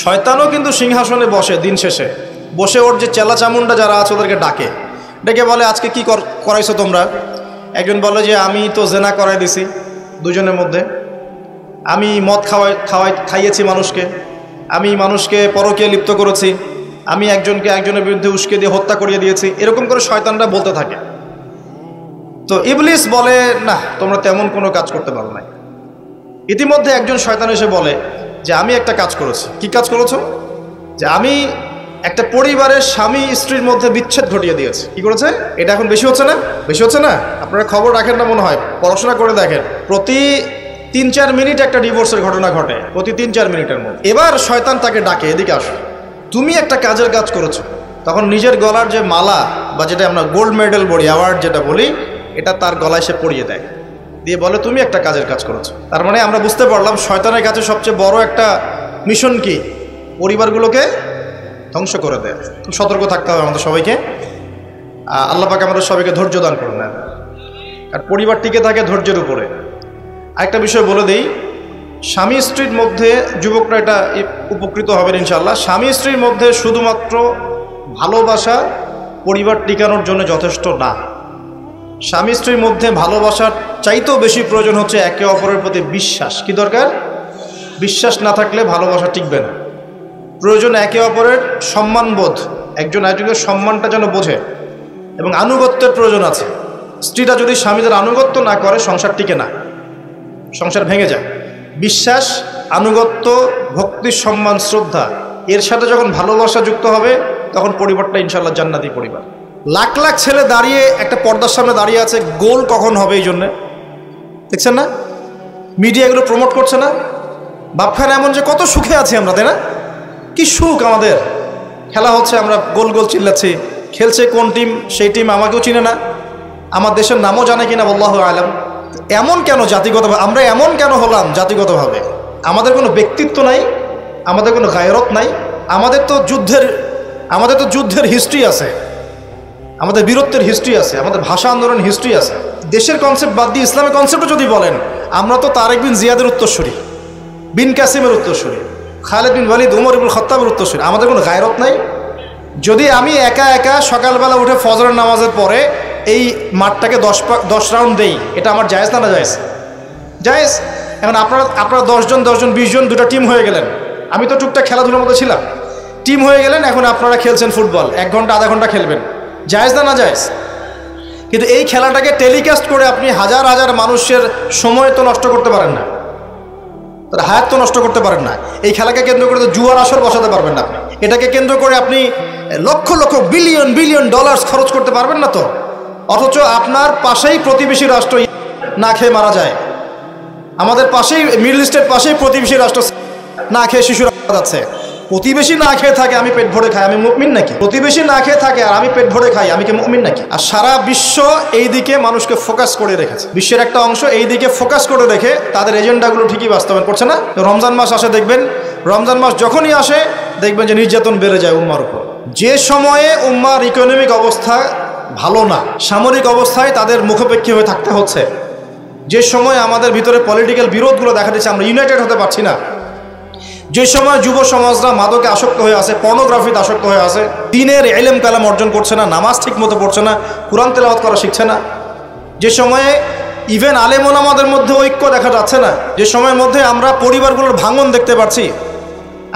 শয়তানও কিন্তু সিংহাসনে বসে, দিন শেষে বসে ওর যে চেলা চামুন্ডা যারা আছে ওদেরকে ডাকে, ডেকে বলে আজকে কি করাইছো তোমরা? একজন বলে যে আমি তো জেনা করাই দিছি দুজনের মধ্যে, আমি মদ খাইয়েছি মানুষকে, আমি মানুষকে পরকীয়া লিপ্ত করেছি, আমি একজনকে একজনের বিরুদ্ধে উস্কে দিয়ে হত্যা করিয়ে দিয়েছি। এরকম করে শয়তানরা বলতে থাকে। তো ইবলিস বলে না, তোমরা তেমন কোনো কাজ করতে পারো না। ইতিমধ্যে একজন শয়তান এসে বলে যে আমি একটা কাজ করেছি। কি কাজ করেছো? যে আমি একটা পরিবারের স্বামী স্ত্রীর মধ্যে বিচ্ছেদ ঘটিয়ে দিয়েছে। কি করেছে? এটা এখন বেশি হচ্ছে না? বেশি হচ্ছে না? আপনারা খবর রাখেন না মনে হয়, পড়াশোনা করে দেখেন, প্রতি 3-4 মিনিট একটা ডিভোর্সের ঘটনা ঘটে, প্রতি 3-4 মিনিটের মধ্যে। এবার শয়তান তাকে ডাকে, এদিকে আসো, তুমি একটা কাজের কাজ করেছো। তখন নিজের গলার যে মালা বা যেটা আমরা গোল্ড মেডেল বলি, অ্যাওয়ার্ড যেটা বলি, এটা তার গলায় সে পরিয়ে দেয়, দিয়ে বলে তুমি একটা কাজের কাজ করেছো। তার মানে আমরা বুঝতে পারলাম শয়তানের কাছে সবচেয়ে বড় একটা মিশন কি? পরিবারগুলোকে ধ্বংস করে দেয়। খুব সতর্ক থাকতে হবে আমাদের সবাইকে। আল্লাহ পাক আমাদের সবাইকে ধৈর্য দান করুন। আর পরিবার টিকে থাকে ধৈর্যের উপরে। আরেকটা বিষয় বলে দিই, স্বামী স্ত্রীর মধ্যে, যুবকরা এটা উপকৃত হবেন ইনশাআল্লাহ, স্বামী স্ত্রীর মধ্যে শুধুমাত্র ভালোবাসা পরিবার টিকানোর জন্য যথেষ্ট না। স্বামী স্ত্রীর মধ্যে ভালোবাসার চাইতেও বেশি প্রয়োজন হচ্ছে একে অপরের প্রতি বিশ্বাস। কি দরকার? বিশ্বাস না থাকলে ভালোবাসা টিকবে না। প্রয়োজন একে অপরের সম্মানবোধ, একজন একজনের সম্মানটা যেন বোঝে, এবং আনুগত্যের প্রয়োজন আছে। স্ত্রীরা যদি স্বামীদের আনুগত্য না করে সংসার টিকে না, সংসার ভেঙে যায়। বিশ্বাস, আনুগত্য, ভক্তি, সম্মান, শ্রদ্ধা, এর সাথে যখন ভালোবাসা যুক্ত হবে তখন পরিবারটা ইনশাআল্লাহ জান্নাতি পরিবার। লাখ লাখ ছেলে দাঁড়িয়ে একটা পর্দার সামনে দাঁড়িয়ে আছে, গোল কখন হবে এই জন্যে, দেখছেন না? মিডিয়া এগুলো প্রমোট করছে না? বাপখানা এমন যে কত সুখে আছি আমরা, তাই না? কি সুখ আমাদের, খেলা হচ্ছে, আমরা গোল গোল চিল্লাচ্ছি। খেলছে কোন টিম, সেই টিম আমাকেও চিনে না, আমার দেশের নামও জানে কিনা আল্লাহু আলাম। এমন কেন জাতিগতভাবে আমরা এমন কেন হলাম জাতিগতভাবে? আমাদের কোনো ব্যক্তিত্ব নাই, আমাদের কোনো গায়রত নাই। আমাদের তো যুদ্ধের হিস্ট্রি আছে, আমাদের বীরত্বের হিস্ট্রি আছে, আমাদের ভাষা আন্দোলন হিস্ট্রি আছে। দেশের কনসেপ্ট বাদ দিয়ে ইসলামের কনসেপ্টও যদি বলেন, আমরা তো তারেক বিন জিয়াদের উত্তরসূরি, বিন কাসিমের উত্তরসূরি, খালেদ বিন ওয়ালিদ, উমর ইবনুল খাত্তাবের উত্তরসূরি। আমাদের কোনো গায়রত নাই? যদি আমি একা একা সকালবেলা উঠে ফজরের নামাজের পরে এই মাঠটাকে 10 রাউন্ড দেই, এটা আমার জায়েজ না? না জায়েজ? জায়েজ। এখন আপনারা 10 জন 20 জন দুটা টিম হয়ে গেলেন। আমি তো টুকটাক খেলাধুলার মধ্যে ছিলাম, টিম হয়ে গেলেন, এখন আপনারা খেলছেন ফুটবল, 1 ঘন্টা আধা ঘন্টা খেলবেন, জায়েজ না? না জায়েজ। কিন্তু এই খেলাটাকে টেলিকাস্ট করে আপনি হাজার হাজার মানুষের সময় তো নষ্ট করতে পারেন না, তার হায়াত তো নষ্ট করতে পারেন না। এই খেলাকে কেন্দ্র করে তো জুয়ার আসর বসাতে পারবেন না আপনি। এটাকে কেন্দ্র করে আপনি lakh lakh billion billion dollar খরচ করতে পারবেন না তো। অথচ আপনার পাশেই প্রতিবেশী রাষ্ট্র না খেয়ে মারা যায়, আমাদের পাশেই মিডল ইস্টের পাশেই প্রতিবেশী রাষ্ট্র না খেয়ে শিশুরা মারা যাচ্ছে। প্রতিবেশী না খেয়ে থাকে, আমি পেট ভরে খাই, আমি মুমিন নাকি? প্রতিবেশী না খেয়ে থাকে আর আমি পেট ভরে খাই, আমি কি মুমিন নাকি? আর সারা বিশ্ব এই দিকে মানুষকে ফোকাস করে রেখেছে, বিশ্বের একটা অংশ এই দিকে ফোকাস করে রেখে তাদের এজেন্ডাগুলো ঠিকই বাস্তবায়ন করছে না। রমজান মাস আসে, দেখবেন রমজান মাস যখনই আসে দেখবেন যে নির্যাতন বেড়ে যায় উম্মার উপর। যে সময়ে উম্মার ইকোনমিক অবস্থা ভালো না, সামরিক অবস্থায় তাদের মুখাপেক্ষী হয়ে থাকতে হচ্ছে, যে সময় আমাদের ভিতরে পলিটিক্যাল বিরোধগুলো দেখা দিচ্ছে, আমরা ইউনাইটেড হতে পারছি না, যে সময় যুব সমাজরা মাদকে আসক্ত হয়ে আছে, পর্নোগ্রাফিতে আসক্ত হয়ে আছে, দ্বীনের ইলম কালাম অর্জন করছে না, নামাজ ঠিক মতো পড়ছে না, কুরআন তেলাওয়াত করা শিখছে না, যে সময়ে ইভেন আলেম ওলামাদের মধ্যে ঐক্য দেখা যাচ্ছে না, যে সময়ের মধ্যে আমরা পরিবারগুলোর ভাঙন দেখতে পাচ্ছি,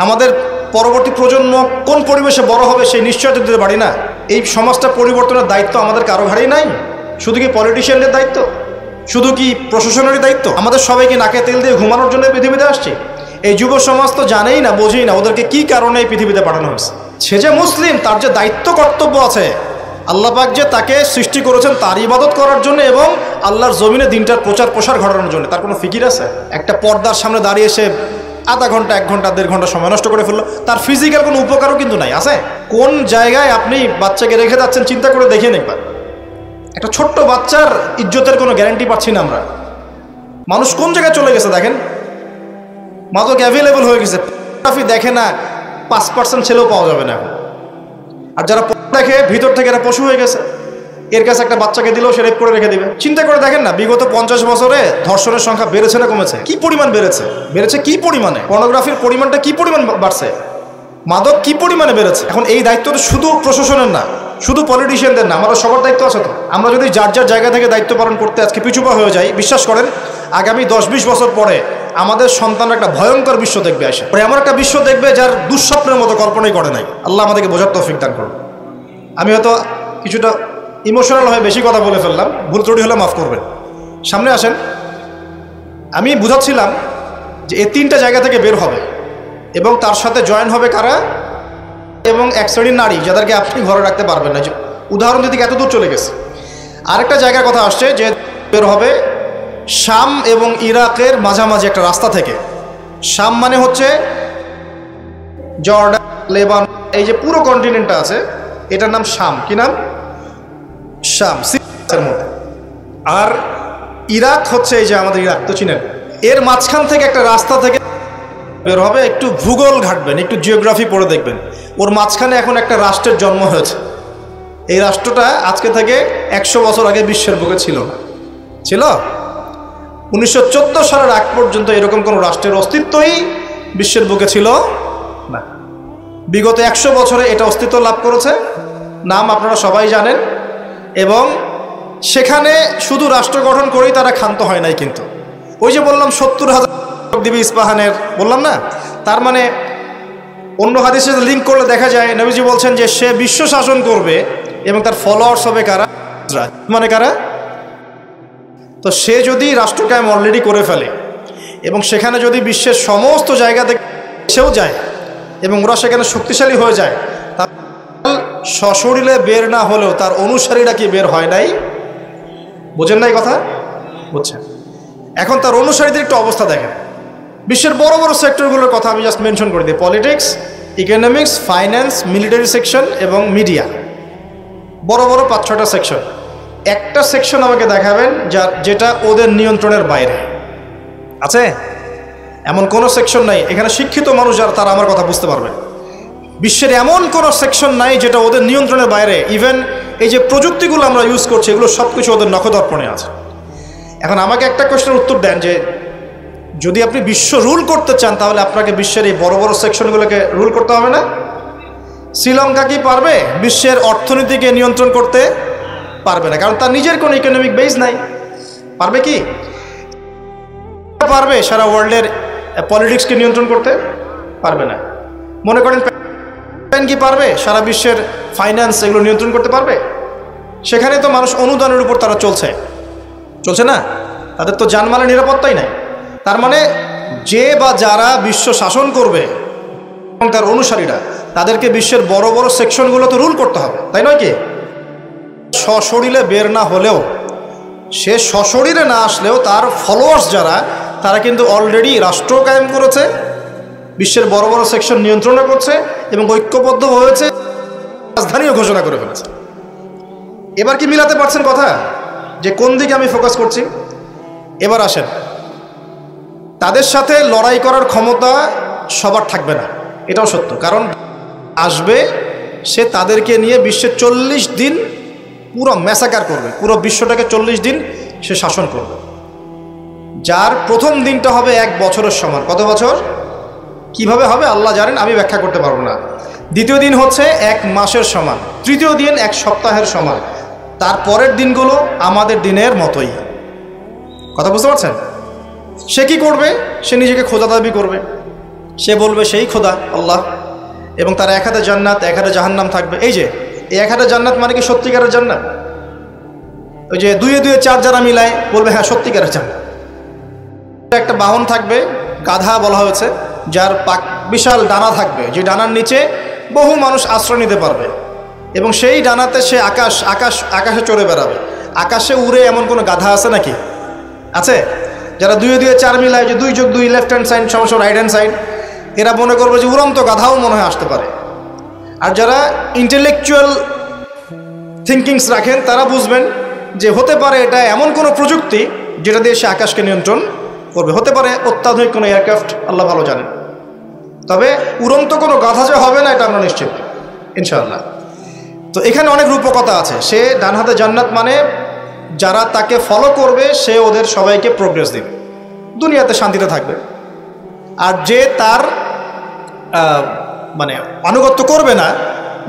আমাদের পরবর্তী প্রজন্ম কোন পরিবেশে বড় হবে সেই নিশ্চয়তা দিতে পারি না। এই সমাজটা পরিবর্তনের দায়িত্ব আমাদের কারো ঘাড়েই নাই। শুধু কি পলিটিশিয়ানদের দায়িত্ব? শুধু কি প্রশাসনেরই দায়িত্ব? আমাদের সবাইকে নাকে তেল দিয়ে ঘুমানোর জন্য পৃথিবীতে আসছে। এই যুব সমাজ তো জানেই না, বোঝেই না ওদেরকে কি কারণে এই পৃথিবীতে পাঠানো হয়েছে। সে যে মুসলিম, তার যে দায়িত্ব কর্তব্য আছে, আল্লাহ পাক যে তাকে সৃষ্টি করেছেন তার ইবাদত করার জন্য এবং আল্লাহর জমিনে দিনটার প্রচার প্রসার ঘটানোর জন্য, তার কোনো ফিকির আছে? একটা পর্দার সামনে দাঁড়িয়ে সে আধা ঘন্টা 1 ঘন্টা 1.5 ঘন্টা সময় নষ্ট করে ফেললো, তার ফিজিক্যাল কোনো উপকারও কিন্তু নাই। আছে? কোন জায়গায় আপনি বাচ্চাকে রেখে যাচ্ছেন চিন্তা করে দেখেন একবার। একটা ছোট্ট বাচ্চার ইজ্জতের কোনো গ্যারান্টি পাচ্ছি না আমরা। মানুষ কোন জায়গায় চলে গেছে দেখেন, মাদক অ্যাভেলেবল হয়ে গেছে, পর্নোগ্রাফি দেখে না 5% ছেলেও পাওয়া যাবে না এখন। আর যারা দেখে ভিতর থেকে এরা পশু হয়ে গেছে, এর কাছে একটা বাচ্চাকে দিলেও সে রেপ করে রেখে দিবে। চিন্তা করে দেখেন না, বিগত 50 বছরে ধর্ষণের সংখ্যা বেড়েছে না কমেছে? কি পরিমাণ বেড়েছে, বেড়েছে কি পরিমাণে? পর্নোগ্রাফির পরিমাণটা কি পরিমাণ বাড়ছে, মাদক কি পরিমাণে বেড়েছে। এখন এই দায়িত্বটা শুধু প্রশাসনের না, শুধু পলিটিশিয়ানদের না, আমাদের সবার দায়িত্ব আছে তো। আমরা যদি যার যার জায়গা থেকে দায়িত্ব পালন করতে আজকে পিছুপা হয়ে যাই, বিশ্বাস করেন আগামী 10-20 বছর পরে আমাদের সন্তানরা একটা ভয়ঙ্কর বিশ্ব দেখবে, আসে এমন একটা বিশ্ব দেখবে যার দুঃস্বপ্নের মতো কল্পনাই করে নাই। আল্লাহ আমাদেরকে বোঝার তৌফিক দান করুন। আমি হয়তো কিছুটা ইমোশনাল হয়ে বেশি কথা বলে ফেললাম, ভুল ত্রুটি হলে মাফ করবেন। সামনে আসেন, আমি বুঝাচ্ছিলাম যে এই 3টা জায়গা থেকে বের হবে এবং তার সাথে জয়েন হবে কারা? এবং এক শ্রেণীর নারী যাদেরকে আপনি ঘরে রাখতে পারবেন না। উদাহরণ দিতে এত দূর চলে গেছে। আরেকটা জায়গার কথা আসছে যে বের হবে শাম এবং ইরাকের মাঝামাঝি একটা রাস্তা থেকে। শাম মানে হচ্ছে জর্ডান, লেবানন, এই যে পুরো কন্টিনেন্টটা আছে এটার নাম শাম। কি নাম? শাম, সিরিয়ার মধ্যে। আর ইরাক হচ্ছে এই যে আমাদের ইরাক তো চিনেন, এর মাঝখান থেকে একটা রাস্তা থেকে বের হবে। একটু ভূগোল ঘাটবেন, একটু জিওগ্রাফি পড়ে দেখবেন, ওর মাঝখানে এখন একটা রাষ্ট্রের জন্ম হয়েছে। এই রাষ্ট্রটা আজকে থেকে 100 বছর আগে বিশ্বের বুকে ছিল না। ছিল 1914 সালের আগ পর্যন্ত এরকম কোনো রাষ্ট্রের অস্তিত্বই বিশ্বের বুকে ছিল না। বিগত 100 বছরে এটা অস্তিত্ব লাভ করেছে, নাম আপনারা সবাই জানেন। এবং সেখানে শুধু রাষ্ট্র গঠন করেই তারা ক্ষান্ত হয় নাই, কিন্তু ওই যে বললাম 70,000 দিবে ইস্পাহানের, বললাম না? তার মানে অন্য হাদিসের সাথে লিঙ্ক করলে দেখা যায় নবীজি বলছেন যে সে বিশ্ব শাসন করবে এবং তার ফলোয়ার্স হবে কারা? মানে কারা? তো সে যদি রাষ্ট্র কায়েম অলরেডি করে ফেলে এবং সেখানে যদি বিশ্বের সমস্ত জায়গা থেকে সেও যায় এবং ওরা সেখানে শক্তিশালী হয়ে যায়, তাহলে সশরীরে বের না হলেও তার অনুসারীরা কি বের হয় নাই? বোঝেন নাই কথা? বুঝছেন? এখন তার অনুসারীদের একটু অবস্থা দেখেন। বিশ্বের বড় বড় সেক্টরগুলোর কথা আমি জাস্ট মেনশন করে দিই। Politics, economics, finance, military section এবং মিডিয়া, বড় বড় 5-6টা সেকশন। একটা সেকশন আমাকে দেখাবেন যেটা ওদের নিয়ন্ত্রণের বাইরে আছে? এমন কোনো সেকশন নাই। এখানে শিক্ষিত মানুষ যারা, তারা আমার কথা বুঝতে পারবে। বিশ্বের এমন কোনো সেকশন নাই যেটা ওদের নিয়ন্ত্রণের বাইরে। ইভেন এই যে প্রযুক্তিগুলো আমরা ইউজ করছি, এগুলো সব কিছু ওদের নখদর্পণে আছে। এখন আমাকে একটা কোয়েশ্চেনের উত্তর দেন যে যদি আপনি বিশ্ব রুল করতে চান, তাহলে আপনাকে বিশ্বের এই বড় বড় সেকশনগুলোকে রুল করতে হবে না? শ্রীলঙ্কা কি পারবে বিশ্বের অর্থনীতিকে নিয়ন্ত্রণ করতে? পারবে না, কারণ তার নিজের কোনো ইকোনমিক বেস নাই। পারবে কি? পারবে সারা ওয়ার্ল্ডের পলিটিক্সকে নিয়ন্ত্রণ করতে? পারবে না। মনে করেন কি পারবে সারা বিশ্বের ফাইন্যান্স এগুলো নিয়ন্ত্রণ করতে পারবে? সেখানে তো মানুষ অনুদানের উপর তারা চলছে না, তাদের তো জানমালের নিরাপত্তাই নাই। তার মানে যে বা যারা বিশ্ব শাসন করবে এবং তার অনুসারীরা, তাদেরকে বিশ্বের বড় বড় সেকশনগুলো তো রুল করতে হবে, তাই নয় কি? সশরীরে বের না হলেও, সে সশরীরে না আসলেও তার ফলোয়ার্স যারা, তারা কিন্তু অলরেডি রাষ্ট্র কায়েম করেছে, বিশ্বের বড় বড় সেকশন নিয়ন্ত্রণ করছে এবং ঐক্যবদ্ধ হয়েছে, রাজধানীও ঘোষণা করে ফেলেছে। এবার কি মিলাতে পারছেন কথা যে কোন দিকে আমি ফোকাস করছি? এবার আসেন, তাদের সাথে লড়াই করার ক্ষমতা সবার থাকবে না, এটাও সত্য। কারণ আসবে, সে তাদেরকে নিয়ে বিশ্বে 40 দিন পুরো ম্যাসাকার করবে, পুরো বিশ্বটাকে 40 দিন সে শাসন করবে, যার প্রথম দিনটা হবে 1 বছরের সমান। কত বছর? কিভাবে হবে আল্লাহ জানেন, আমি ব্যাখ্যা করতে পারবো না। দ্বিতীয় দিন হচ্ছে 1 মাসের সমান, তৃতীয় দিন 1 সপ্তাহের সমান, তারপরের দিনগুলো আমাদের দিনের মতোই। কথা বুঝতে পারছেন? সে কি করবে? সে নিজেকে খোদা দাবি করবে, সে বলবে সেই খোদা আল্লাহ, এবং তার 1 হাতে জান্নাত 1 হাতে জাহান্নাম থাকবে। এই যে এই 1 হাতে জান্নাত মানে কি সত্যিকারের জান্নাত? ওই যে 2 2 4 যারা মিলায় বলবে হ্যাঁ সত্যিকারের জান্নাত। একটা বাহন থাকবে, গাধা বলা হয়েছে, যার বিশাল ডানা থাকবে, যে ডানার নিচে বহু মানুষ আশ্রয় নিতে পারবে, এবং সেই ডানাতে সে আকাশে চড়ে বেড়াবে। আকাশে উড়ে এমন কোনো গাধা আছে নাকি? আছে? যারা 2 2 4 মিলায়, যে 2 যোগ 2 লেফট হ্যান্ড সাইড সমান রাইট হ্যান্ড সাইড, এরা মনে করবে যে উড়ন্ত গাধাও মনে হয় আসতে পারে। আর যারা ইন্টেলেকচুয়াল থিঙ্কিংস রাখেন, তারা বুঝবেন যে হতে পারে এটা এমন কোনো প্রযুক্তি যেটা দিয়ে সে আকাশকে নিয়ন্ত্রণ করবে। হতে পারে অত্যাধুনিক কোনো এয়ারক্রাফট, আল্লাহ ভালো জানেন। তবে উড়ন্ত কোনো গাধা যে হবে না, এটা আমরা নিশ্চিত ইনশাআল্লাহ। তো এখানে অনেক রূপকথা আছে। সে ডান হাতে জান্নাত মানে যারা তাকে ফলো করবে, সে ওদের সবাইকে প্রোগ্রেস দিবে, দুনিয়াতে শান্তিতে থাকবে। আর যে তার মানে আনুগত্য করবে না,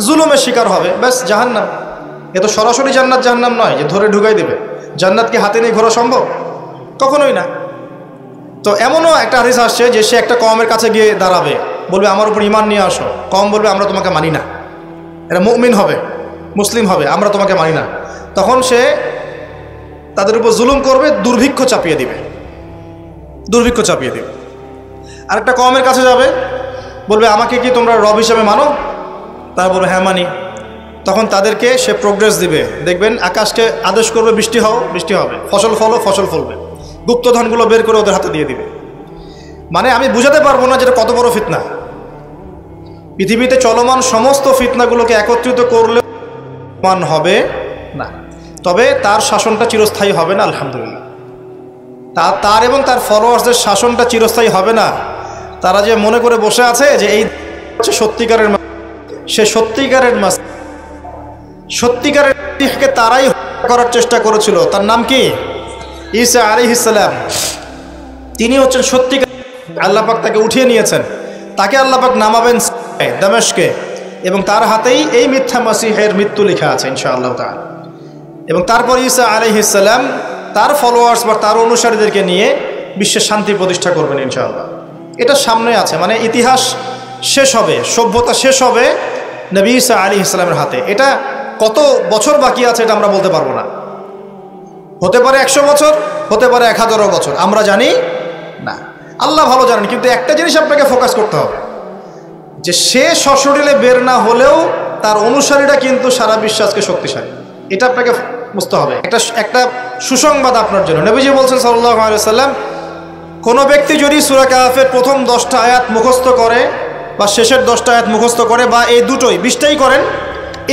জুলুমের শিকার হবে, ব্যাস জাহান্নাম। এ তো সরাসরি জান্নাত জাহান্নাম নয় যে ধরে ঢুকাই দেবে। জান্নাতকে হাতে নিয়ে ঘোরা সম্ভব? কখনোই না। তো এমনও একটা হাদিস আসছে যে সে একটা কওমের কাছে গিয়ে দাঁড়াবে, বলবে আমার উপর ঈমান নিয়ে আসো। কওম বলবে আমরা তোমাকে মানি না, এটা মুমিন হবে, মুসলিম হবে, আমরা তোমাকে মানি না। তখন সে তাদের উপর জুলুম করবে, দুর্ভিক্ষ চাপিয়ে দিবে। আরেকটা কওমের কাছে যাবে, বলবে আমাকে কি তোমরা রব হিসেবে মানো? তারা বলবে হ্যাঁ মানি। তখন তাদেরকে সে প্রোগ্রেস দিবে। দেখবেন আকাশকে আদেশ করবে বৃষ্টি হও, বৃষ্টি হবে, ফসল ফলো, ফসল ফলবে, গুপ্তধনগুলো বের করে ওদের হাতে দিয়ে দিবে। মানে আমি বুঝাতে পারবো না যেটা কত বড় ফিতনা। পৃথিবীতে চলমান সমস্ত ফিতনাগুলোকে একত্রিত করলে মান হবে না, তবে তার শাসনটা চিরস্থায়ী হবে না। আলহামদুলিল্লাহ, তার এবং তার ফলোয়ার্সদের শাসনটা চিরস্থায়ী হবে না। তারা যে মনে করে বসে আছে যে এই হচ্ছে সত্যিকারের, সে সত্যিকারের তারাই করার চেষ্টা করেছিল। তার নাম কি? ঈসা আলাইহিস সালাম। তিনি হচ্ছেন সত্যিকার। আল্লাহ পাক তাকে উঠিয়ে নিয়েছেন, তাকে আল্লাহ পাক নামাবেন দামেস্কে, এবং তার হাতেই এই মিথ্যা মাসিহের মৃত্যু লেখা আছে ইনশাআল্লাহ তাআলা। এবং তারপর ঈসা আলাইহিস সালাম তার ফলোয়ার্স বা তার অনুসারীদেরকে নিয়ে বিশ্বের শান্তি প্রতিষ্ঠা করবেন ইনশাআল্লাহ। এটা সামনে আছে, মানে ইতিহাস শেষ হবে, সভ্যতা শেষ হবে নবী ঈসা আলাইহিস সালামের হাতে। এটা কত বছর বাকি আছে এটা আমরা বলতে পারবো না। হতে পারে 100 বছর, হতে পারে 1000 বছর, আমরা জানি না, আল্লাহ ভালো জানেন। কিন্তু একটা জিনিস আপনাকে ফোকাস করতে হবে, যে সে সশরীরে বের না হলেও তার অনুসারীরা কিন্তু সারা বিশ্বে আজকে শক্তিশালী। এটা আপনাকে বুঝতে হবে। একটা সুসংবাদ আপনার জন্য। নবীজি বলছেন সাল্লাল্লাহু আলাইহি ওয়াসাল্লাম, কোনো ব্যক্তি যদি সূরা কাহফের প্রথম 10টা আয়াত মুখস্থ করে বা শেষের 10টা আয়াত মুখস্থ করে বা এই দুটোই 20টাই করেন,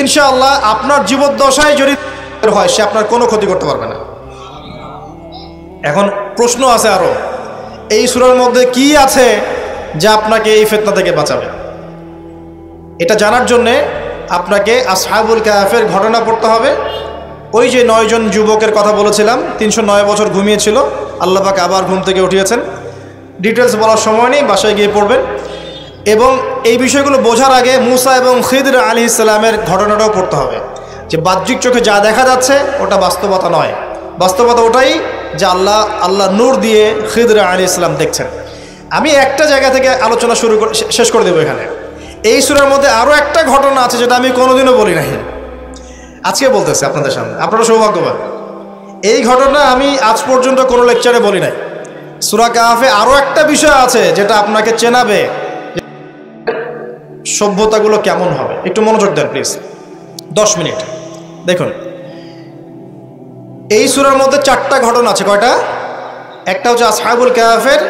ইনশাআল্লাহ আপনার জীবদ্দশায় যদি হয় সে আপনার কোনো ক্ষতি করতে পারবে না। এখন প্রশ্ন আছে আরো, এই সূরার মধ্যে কি আছে যা আপনাকে এই ফিতনা থেকে বাঁচাবে? এটা জানার জন্যে আপনাকে আসহাবুল কাহফের ঘটনা পড়তে হবে। ওই যে 9 জন যুবকের কথা বলেছিলাম, 309 বছর ঘুমিয়েছিল, আল্লাহ পাক আবার ঘুম থেকে উঠিয়েছেন। ডিটেলস বলার সময় নেই, বাসায় গিয়ে পড়বেন। এবং এই বিষয়গুলো বোঝার আগে মুসা এবং খিদর আলাইহিস সালামের ঘটনাটাও পড়তে হবে, যে বাহ্যিক চোখে যা দেখা যাচ্ছে ওটা বাস্তবতা নয়। বাস্তবতা ওটাই যে আল্লাহ নূর দিয়ে খিদর আলাইহিস সালাম দেখছেন। আমি একটা জায়গা থেকে আলোচনা শেষ করে দেবো এখানে। এই সূরার মধ্যে আরও একটা ঘটনা আছে যেটা আমি কোনোদিনও বলি নাই, আজকে বলতেছি আপনাদের সামনে। আপনারা সৌভাগ্যবান, এই ঘটনা আমি আজ পর্যন্ত কোনো লেকচারে বলি নাই। সূরা কাহফে আরও একটা বিষয় আছে যেটা আপনাকে চেনাবে সভ্যতাগুলো কেমন হবে। একটু মনোযোগ দেন প্লিজ, 10 মিনিট দেখুন। এই সূরার মধ্যে 4টা ঘটনা আছে। কয়টা? একটা হচ্ছে আসহাবুল কাহফের,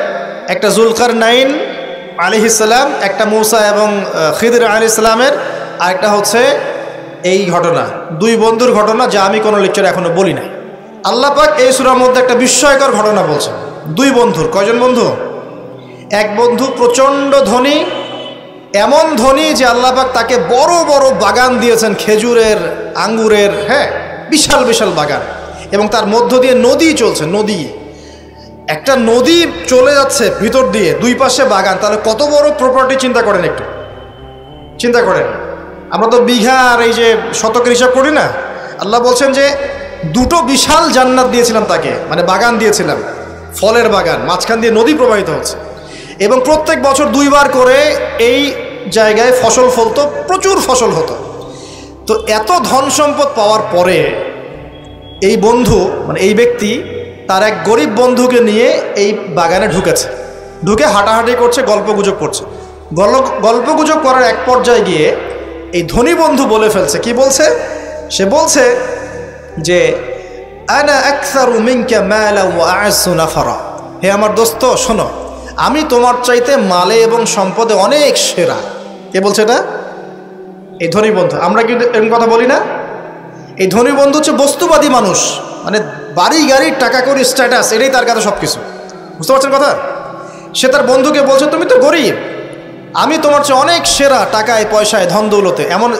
একটা যুলকারনাইন আলাইহিস সালাম, একটা মুসা এবং খিদর আলাইহিস সালামের, আর একটা হচ্ছে এই ঘটনা, 2 বন্ধুর ঘটনা যা আমি কোনো লেকচারে এখনো বলি নাই। আল্লাহ পাক এই সূরার মধ্যে একটা বিস্ময়কর ঘটনা বলছেন। 2 বন্ধুর। কয়জন বন্ধু? এক বন্ধু প্রচণ্ড ধনী, এমন ধনী যে আল্লাহ পাক তাকে বড় বড় বাগান দিয়েছেন, খেজুরের, আঙ্গুরের, হ্যাঁ, বিশাল বিশাল বাগান। এবং তার মধ্য দিয়ে নদী চলছে। নদী, একটা নদী চলে যাচ্ছে ভিতর দিয়ে, 2 পাশে বাগান। তাহলে কত বড় প্রপার্টি চিন্তা করেন, একটু চিন্তা করেন। আমরা তো বিঘা আর এই যে শতকের হিসাব করি না। আল্লাহ বলছেন যে 2টো বিশাল জান্নাত দিয়েছিলাম তাকে, মানে বাগান দিয়েছিলাম, ফলের বাগান, মাঝখান দিয়ে নদী প্রবাহিত হচ্ছে। এবং প্রত্যেক বছর 2 বার করে এই জায়গায় ফসল ফলতো, প্রচুর ফসল হতো। তো এত ধন সম্পদ পাওয়ার পরে এই বন্ধু, মানে এই ব্যক্তি, তার এক গরিব বন্ধুকে নিয়ে এই বাগানে ঢুকেছে। ঢুকে হাঁটাহাঁটি করছে, গল্পগুজব করছে। গল্পগুজব করার এক পর্যায়ে গিয়ে এই ধনী বন্ধু বলে ফেলছে। কি বলছে? সে বলছে যে আনা আকসারু মিনকা মালা ওয়া আ'আসু নাফারা। হে আমার দোস্ত শোনো, আমি তোমার চাইতে মালে এবং সম্পদে অনেক সেরা। কে বলছে এটা? এই ধনী বন্ধু। আমরা কিন্তু এরকম কথা বলি না। এই ধনী বন্ধু হচ্ছে বস্তুবাদী মানুষ, মানে বাড়ি গাড়ি, টাকা কড়ি, স্ট্যাটাস, এটাই তার কাছে সব কিছু। বুঝতে পারছেন কথা? সে তার বন্ধুকে বলছে তুমি তো গরিব, আমি তোমার চেয়ে অনেক সেরা টাকায়, পয়সায়, ধন দৌলতে। এমন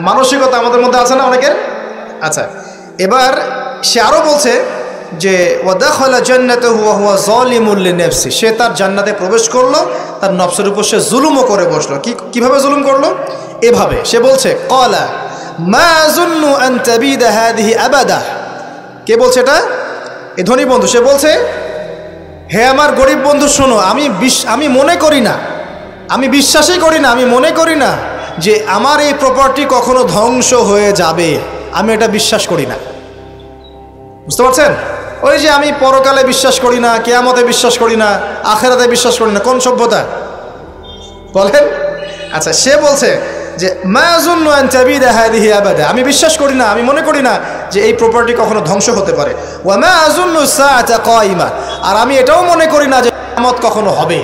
মানসিকতা আমাদের মধ্যে আছে না অনেকের? আচ্ছা, এবার সে আরও বলছে যে ওয়াদাখালা জান্নাতাহু ওয়া হুয়া যালিমুল লিনাফসি। সে তার জান্নাতে প্রবেশ করলো, তার নফসের উপর সে জুলুমও করে বসলো। কিভাবে জুলুম করলো? এভাবে সে বলছে ক্বালা মা আযুন্নু আন তাবিদা হাযিহি আবাদা। কে বলছে এটা? এই ধনী বন্ধু। সে বলছে, হে আমার গরিব বন্ধু শোনো, আমি মনে করি না, আমি বিশ্বাসই করি না, আমি মনে করি না যে আমার এই প্রপার্টি কখনো ধ্বংস হয়ে যাবে। আমি এটা বিশ্বাস করি না। বুঝতে পারছেন? ওই যে আমি পরকালে বিশ্বাস করি না, কিয়ামতে বিশ্বাস করি না, আখিরাতে বিশ্বাস করি না। কোন সভ্যতা বলেন? আচ্ছা, সে বলছে যে মা আযুন্নু আন তাবিদা হাযিহি আবাদা। আমি বিশ্বাস করি না, আমি মনে করি না যে এই প্রপার্টি কখনো ধ্বংস হতে পারে। ওয়া মা আযুন্নু সাআতা কায়িমা। আর আমি এটাও মনে করি না যে কিয়ামত কখনো হবে।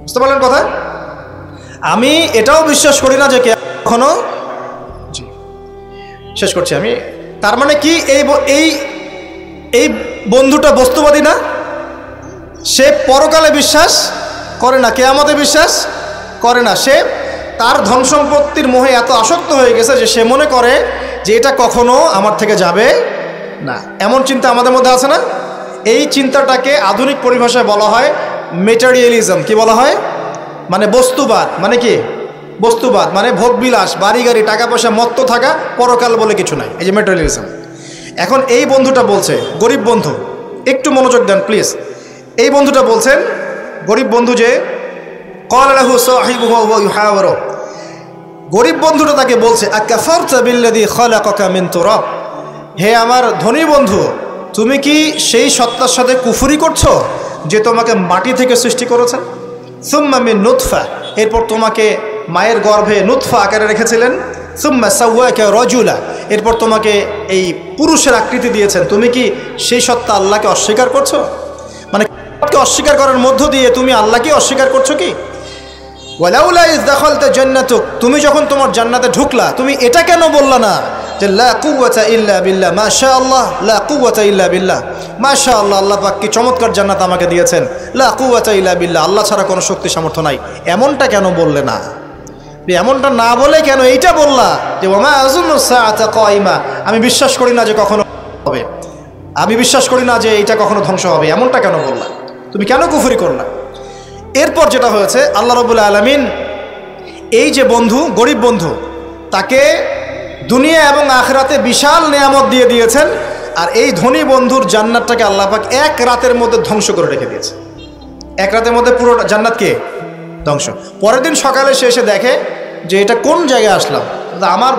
বুঝতে পারলেন কথা? আমি এটাও বিশ্বাস করি না যে কখনো। জি, শেষ করছি আমি। তার মানে কি, এই বন্ধুটা বস্তুবাদী না? সে পরকালে বিশ্বাস করে না, কিয়ামতে বিশ্বাস করে না। সে তার ধন সম্পত্তির মোহে এত আসক্ত হয়ে গেছে যে সে মনে করে যে এটা কখনো আমার থেকে যাবে না। এমন চিন্তা আমাদের মধ্যে আছে না? এই চিন্তাটাকে আধুনিক পরিভাষায় বলা হয় মেটেরিয়ালিজম। কি বলা হয়? মানে বস্তুবাদ। মানে কি? বস্তুবাদ মানে ভোগবিলাস, বাড়ি গাড়ি, টাকা পয়সা, মত্ত থাকা, পরকাল বলে কিছু নাই। এই যে মেটেরিয়ালিজম। এখন এই বন্ধুটা বলছে, গরিব বন্ধু, একটু মনোযোগ দেন প্লিজ। এই বন্ধুটা বলছেন, গরিব বন্ধু, যে ক্বালা লাহু সাহিবুহু ওয়া ইউহাওয়ারু। গরিব বন্ধুটা তাকে বলছে আকাফারতা বিল্লাযী খালাকাকা মিন তুরাব। হে আমার ধনী বন্ধু, তুমি কি সেই সত্তার সাথে কুফরি করছো যে তোমাকে মাটি থেকে সৃষ্টি করেছেন? সুম্মা মিন নুতফা, এরপর তোমাকে মায়ের গর্ভে নুতফা আকারে রেখেছিলেন, সুম্মা সাওয়াকা রাজুলা, এরপর তোমাকে এই পুরুষের আকৃতি দিয়েছেন, তুমি কি সেই সত্তা আল্লাহকে অস্বীকার করছো? মানে অস্বীকার করার মধ্য দিয়ে তুমি আল্লাহকে অস্বীকার করছো কি? ওয়ালাউলা ইয দাখালতা জান্নাতুক, তুমি যখন তোমার জান্নাতে ঢুকলা তুমি এটা কেন বললা না যে লা কুওয়াতা ইল্লা বিল্লাহ, মাশাআল্লাহ, লা কুওয়াতা ইল্লা বিল্লাহ, মাশাআল্লাহ, আল্লাহ পাক কি চমৎকার জান্নাত আমাকে দিয়েছেন, লা কুওয়াতা ইল্লা বিল্লাহ, আল্লাহ ছাড়া কোনো শক্তি সামর্থ্য নাই, এমনটা কেন বললে না? এমনটা না বলে কেন এইটা বললা যে ওয়া মা আযুন্নু সাআতা কায়িমা, আমি বিশ্বাস করি না যে কখনো হবে, আমি বিশ্বাস করি না যে এইটা কখনো ধ্বংস হবে, এমনটা কেন বললা? তুমি কেন কুফরি করলা? এরপর যেটা হয়েছে, আল্লাহ রাব্বুল আলামিন এই যে বন্ধু, গরিব বন্ধু, তাকে দুনিয়া এবং আখিরাতে বিশাল নেয়ামত দিয়ে দিয়েছেন, আর এই ধনী বন্ধুর জান্নাতটাকে আল্লাহ পাক এক রাতের মধ্যে ধ্বংস করে রেখে দিয়েছে। এক রাতের মধ্যে পুরো জান্নাতকে ধ্বংস। পরের দিন সকালে সে এসে দেখে যে এটা কোন জায়গায় আসলাম, আমার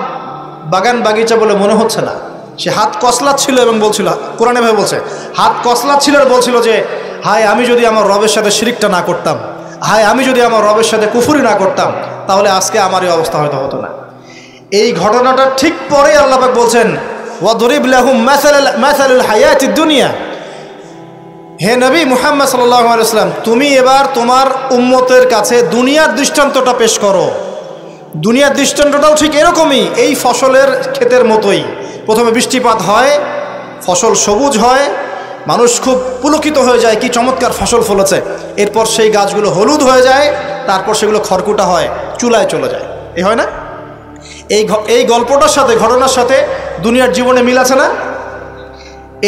বাগান বাগিচা বলে মনে হচ্ছে না। সে হাত কসলাচ্ছিল এবং বলছিল, কোরআনে ভাবে বলছে, হাত কসলাচ্ছিল আর বলছিল যে হায় আমি যদি আমার রবের সাথে শিরকটা না করতাম, হায় আমি যদি আমার রবের সাথে কুফরি না করতাম, তাহলে আজকে আমার এই অবস্থা হয়তো হতো না। এই ঘটনাটা ঠিক পরে আল্লাহ পাক বলছেন ওয়াদরিব লাহুম মাসালুল হায়াতিদ দুনিয়া, হে নবী মুহাম্মদ সাল্লাল্লাহু আলাইহি ওয়াসাল্লাম, তুমি এবার তোমার উম্মতের কাছে দুনিয়ার দৃষ্টান্তটা পেশ করো। দুনিয়ার দৃষ্টান্তটাও ঠিক এরকমই, এই ফসলের ক্ষেতের মতোই। প্রথমে বৃষ্টিপাত হয়, ফসল সবুজ হয়, মানুষ খুব পুলকিত হয়ে যায়, কি চমৎকার ফসল ফলেছে। এরপর সেই গাছগুলো হলুদ হয়ে যায়, তারপর সেগুলো খড়কুটা হয়, চুলায় চলে যায়। এই হয় না? এই গল্পটার সাথে, ঘটনার সাথে দুনিয়ার জীবনে মিল আছে না?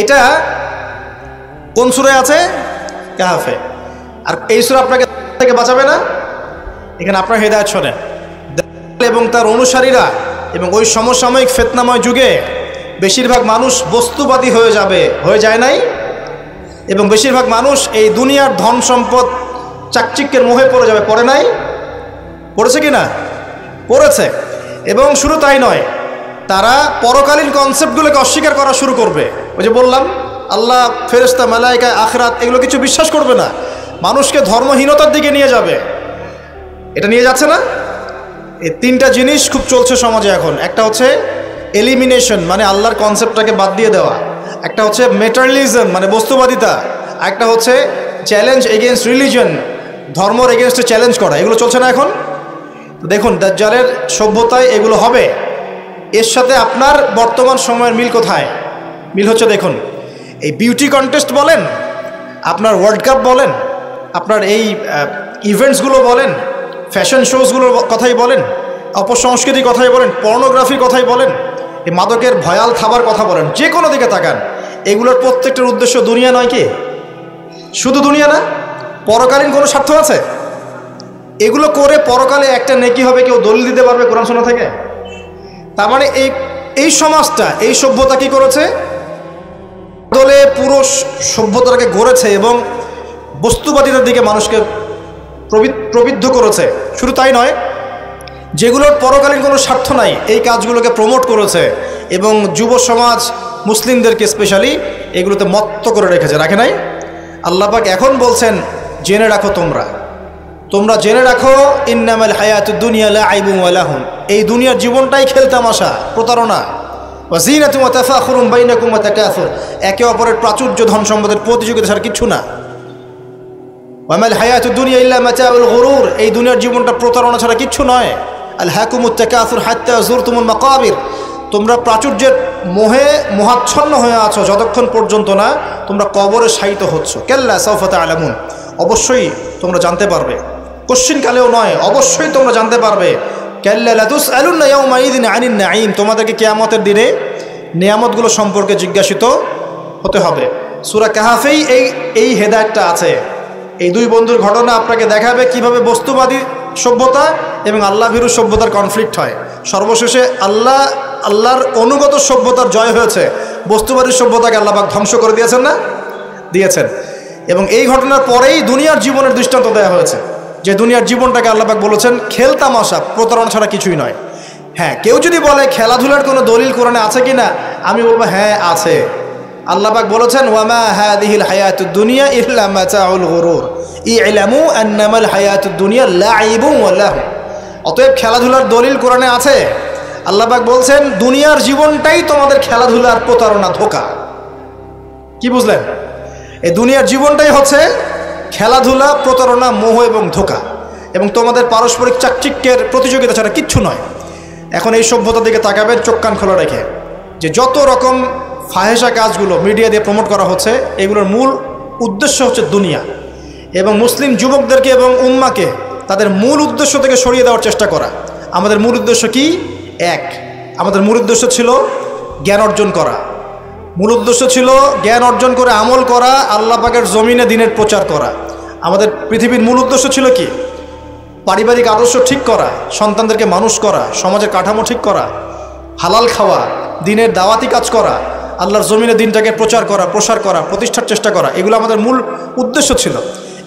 এটা কোন সূরায় আছে? কাহফে। আর এই সূরা আপনাকে থেকে বাঁচাবে না? এখানে আপনার হেদায়েত শোনেন। এবং তার অনুসারীরা এবং ওই সমসাময়িক ফিতনাময় যুগে বেশিরভাগ মানুষ বস্তুবাদী হয়ে যাবে, হয়ে যায় নাই? এবং বেশিরভাগ মানুষ এই দুনিয়ার ধন সম্পদ চাকচিক্যের মোহে পড়ে যাবে, পড়ে নাই? পড়েছে কি না? পড়েছে। এবং শুধু তাই নয়, তারা পরকালীন কনসেপ্টগুলোকে অস্বীকার করা শুরু করবে। ওই যে বললাম, আল্লাহ, ফেরেশতা, মালায়েকা, আখিরাত এগুলো কিছু বিশ্বাস করবে না, মানুষকে ধর্মহীনতার দিকে নিয়ে যাবে। এটা নিয়ে যাচ্ছে না? এই তিনটা জিনিস খুব চলছে সমাজে এখন। একটা হচ্ছে এলিমিনেশন, মানে আল্লাহর কনসেপ্টটাকে বাদ দিয়ে দেওয়া। একটা হচ্ছে মেটারিয়ালিজম, মানে বস্তুবাদিতা। একটা হচ্ছে চ্যালেঞ্জ এগেনস্ট রিলিজন, ধর্মর এগেনস্টে চ্যালেঞ্জ করা। এগুলো চলছে না এখন? দেখুন, দাজ্জালের সভ্যতায় এগুলো হবে। এর সাথে আপনার বর্তমান সময়ের মিল কোথায়? মিল হচ্ছে, দেখুন, এই বিউটি কন্টেস্ট বলেন, আপনার ওয়ার্ল্ড কাপ বলেন, আপনার এই ইভেন্টসগুলো বলেন, ফ্যাশন শোজগুলোর কথাই বলেন, অপসংস্কৃতির কথাই বলেন, পর্নোগ্রাফির কথাই বলেন, এই মাদকের ভয়াল খাবার কথা বলেন, যে কোনো দিকে তাকান, এগুলোর প্রত্যেকটার উদ্দেশ্য দুনিয়া নয় কি? শুধু দুনিয়া না, পরকালীন কোনো স্বার্থ আছে? এগুলো করে পরকালে একটা নেকি হবে, কেউ দলিল দিতে পারবে কোরআন শোনা থেকে? তার মানে এই সমাজটা, এই সভ্যতা কি করেছে? দলে পুরো সভ্যতাটাকে গড়েছে এবং বস্তুবাদিতার দিকে মানুষকে প্রবৃদ্ধ করেছে। শুধু তাই নয়, যেগুলোর পরকালীন কোনো স্বার্থ নাই এই কাজগুলোকে প্রমোট করেছে এবং যুব সমাজ, মুসলিমদেরকে স্পেশালি এগুলোতে মত্ত করে রেখেছে, রাখে নাই? আল্লাহ পাক এখন বলছেন, জেনে রাখো, তোমরা জেনে রাখো, ইন্নামাল হায়াতুদ দুনিয়া লাইবুন ওয়া লাহুন, এই দুনিয়ার জীবনটাই খেলতামাশা, প্রতারণা। ওয়া যিনাতুন ওয়া তাফাখুরুন বাইনাকুম ওয়া তাকাসুর, একে অপরের প্রাচুর্য, ধন সম্পদের প্রতিযোগিতা ছাড়া কিচ্ছু না। ওয়া মাল হায়াতুদ দুনিয়া ইল্লা মাতাউল গুরুর, এই দুনিয়ার জীবনটা প্রতারণা ছাড়া কিচ্ছু নয়। আলহাকুমুত তাকাসুর হাত্তা যুরতুমুল মাকাবির, তোমরা প্রাচুর্যের মোহে মোহাচ্ছন্ন হয়ে আছো যতক্ষণ পর্যন্ত না তোমরা কবরে শায়িত হচ্ছ। কাল্লা সাউফা তা'লামুন, অবশ্যই তোমরা জানতে পারবে, কোশ্চিন কালেও নয়, অবশ্যই তোমরা জানতে পারবে। কাল্লা লাতুসআলুন্না ইয়াওমাইযিন আনিন নাঈম, তোমাদেরকে কিয়ামতের দিনে নিয়ামতগুলো সম্পর্কে জিজ্ঞাসিত হতে হবে। সূরা কাহফেই এই হেদায়েতটা আছে। এই দুই বন্ধুর ঘটনা আপনাকে দেখাবে কিভাবে বস্তুবাদী সভ্যতা এবং আল্লাহ ভীরু সভ্যতার কনফ্লিক্ট হয়। সর্বশেষে আল্লাহর অনুগত সভ্যতার জয় হয়েছে, বস্তুবাদী সভ্যতাকে আল্লাহ পাক ধ্বংস করে দিয়েছেন না? দিয়েছেন। এবং এই ঘটনার পরেই দুনিয়ার জীবনের দৃষ্টান্ত দেওয়া হয়েছে, যে দুনিয়ার জীবনটাকে আল্লাহ পাক বলেছেন খেলতামাশা, প্রতারণা ছাড়া কিছুই নয়। হ্যাঁ, কেউ যদি বলে খেলাধুলার কোনো দলিল কোরআনে আছে কি না, আমি বলবো হ্যাঁ আছে। আল্লাহ পাক বলেছেন, ওয়ামা হাদিহিল হায়াতুদ দুনিয়া ইল্লা মাতাউল গুরুর ইলামু আন্নামাল হায়াতুদ দুনিয়া লাইবুন ওয়া লাহু, অতএব খেলাধুলার দলিল কোরআনে আছে। আল্লাহ পাক বলছেন দুনিয়ার জীবনটাই তোমাদের খেলাধুলার প্রতারণা, ধোঁকা। কি বুঝলেন? এই দুনিয়ার জীবনটাই হচ্ছে খেলাধুলা, প্রতারণা, মোহ এবং ধোঁকা, এবং তোমাদের পারস্পরিক চাকচিক্যের প্রতিযোগিতা ছাড়া কিচ্ছু নয়। এখন এই সভ্যতার দিকে তাকাবেন চোখ কান খোলা রেখে, যে যত রকম ফাহেসা কাজগুলো মিডিয়া দিয়ে প্রমোট করা হচ্ছে, এগুলোর মূল উদ্দেশ্য হচ্ছে দুনিয়া, এবং মুসলিম যুবকদেরকে এবং উম্মাকে তাদের মূল উদ্দেশ্য থেকে সরিয়ে দেওয়ার চেষ্টা করা। আমাদের মূল উদ্দেশ্য কি? এক, আমাদের মূল উদ্দেশ্য ছিল জ্ঞান অর্জন করা। মূল উদ্দেশ্য ছিল জ্ঞান অর্জন করে আমল করা, আল্লাহ পাকের জমিনে দ্বীনের প্রচার করা। আমাদের পৃথিবীর মূল উদ্দেশ্য ছিল কি? পারিবারিক আদর্শ ঠিক করা, সন্তানদেরকে মানুষ করা, সমাজের কাঠামো ঠিক করা, হালাল খাওয়া, দ্বীনের দাওয়াতি কাজ করা, আল্লাহর জমিনে দ্বীনটাকে প্রচার করা, প্রসার করা, প্রতিষ্ঠার চেষ্টা করা। এগুলো আমাদের মূল উদ্দেশ্য ছিল।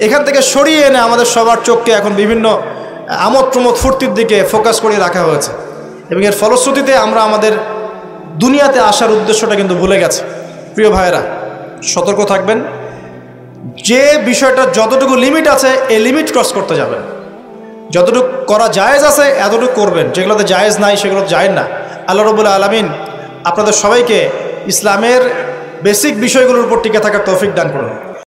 এখান থেকে সরিয়ে এনে আমাদের সবার চোখকে এখন বিভিন্ন আমোদ প্রমোদ ফুর্তির দিকে ফোকাস করে রাখা হয়েছে, এবং এর ফলশ্রুতিতে আমরা আমাদের দুনিয়াতে আসার উদ্দেশ্যটা কিন্তু ভুলে গেছে। প্রিয় ভাইয়েরা, সতর্ক থাকবেন। যে বিষয়টা যতটুকু লিমিট আছে, এই লিমিট ক্রস করতে যাবেন। যতটুকু করা জায়েজ আছে এতটুকু করবেন, যেগুলোতে জায়েজ নাই সেগুলো জায়েজ না। আল্লাহ রাব্বুল আলামিন আপনাদের সবাইকে ইসলামের বেসিক বিষয়গুলোর উপর টিকে থাকার তৌফিক দান করুন।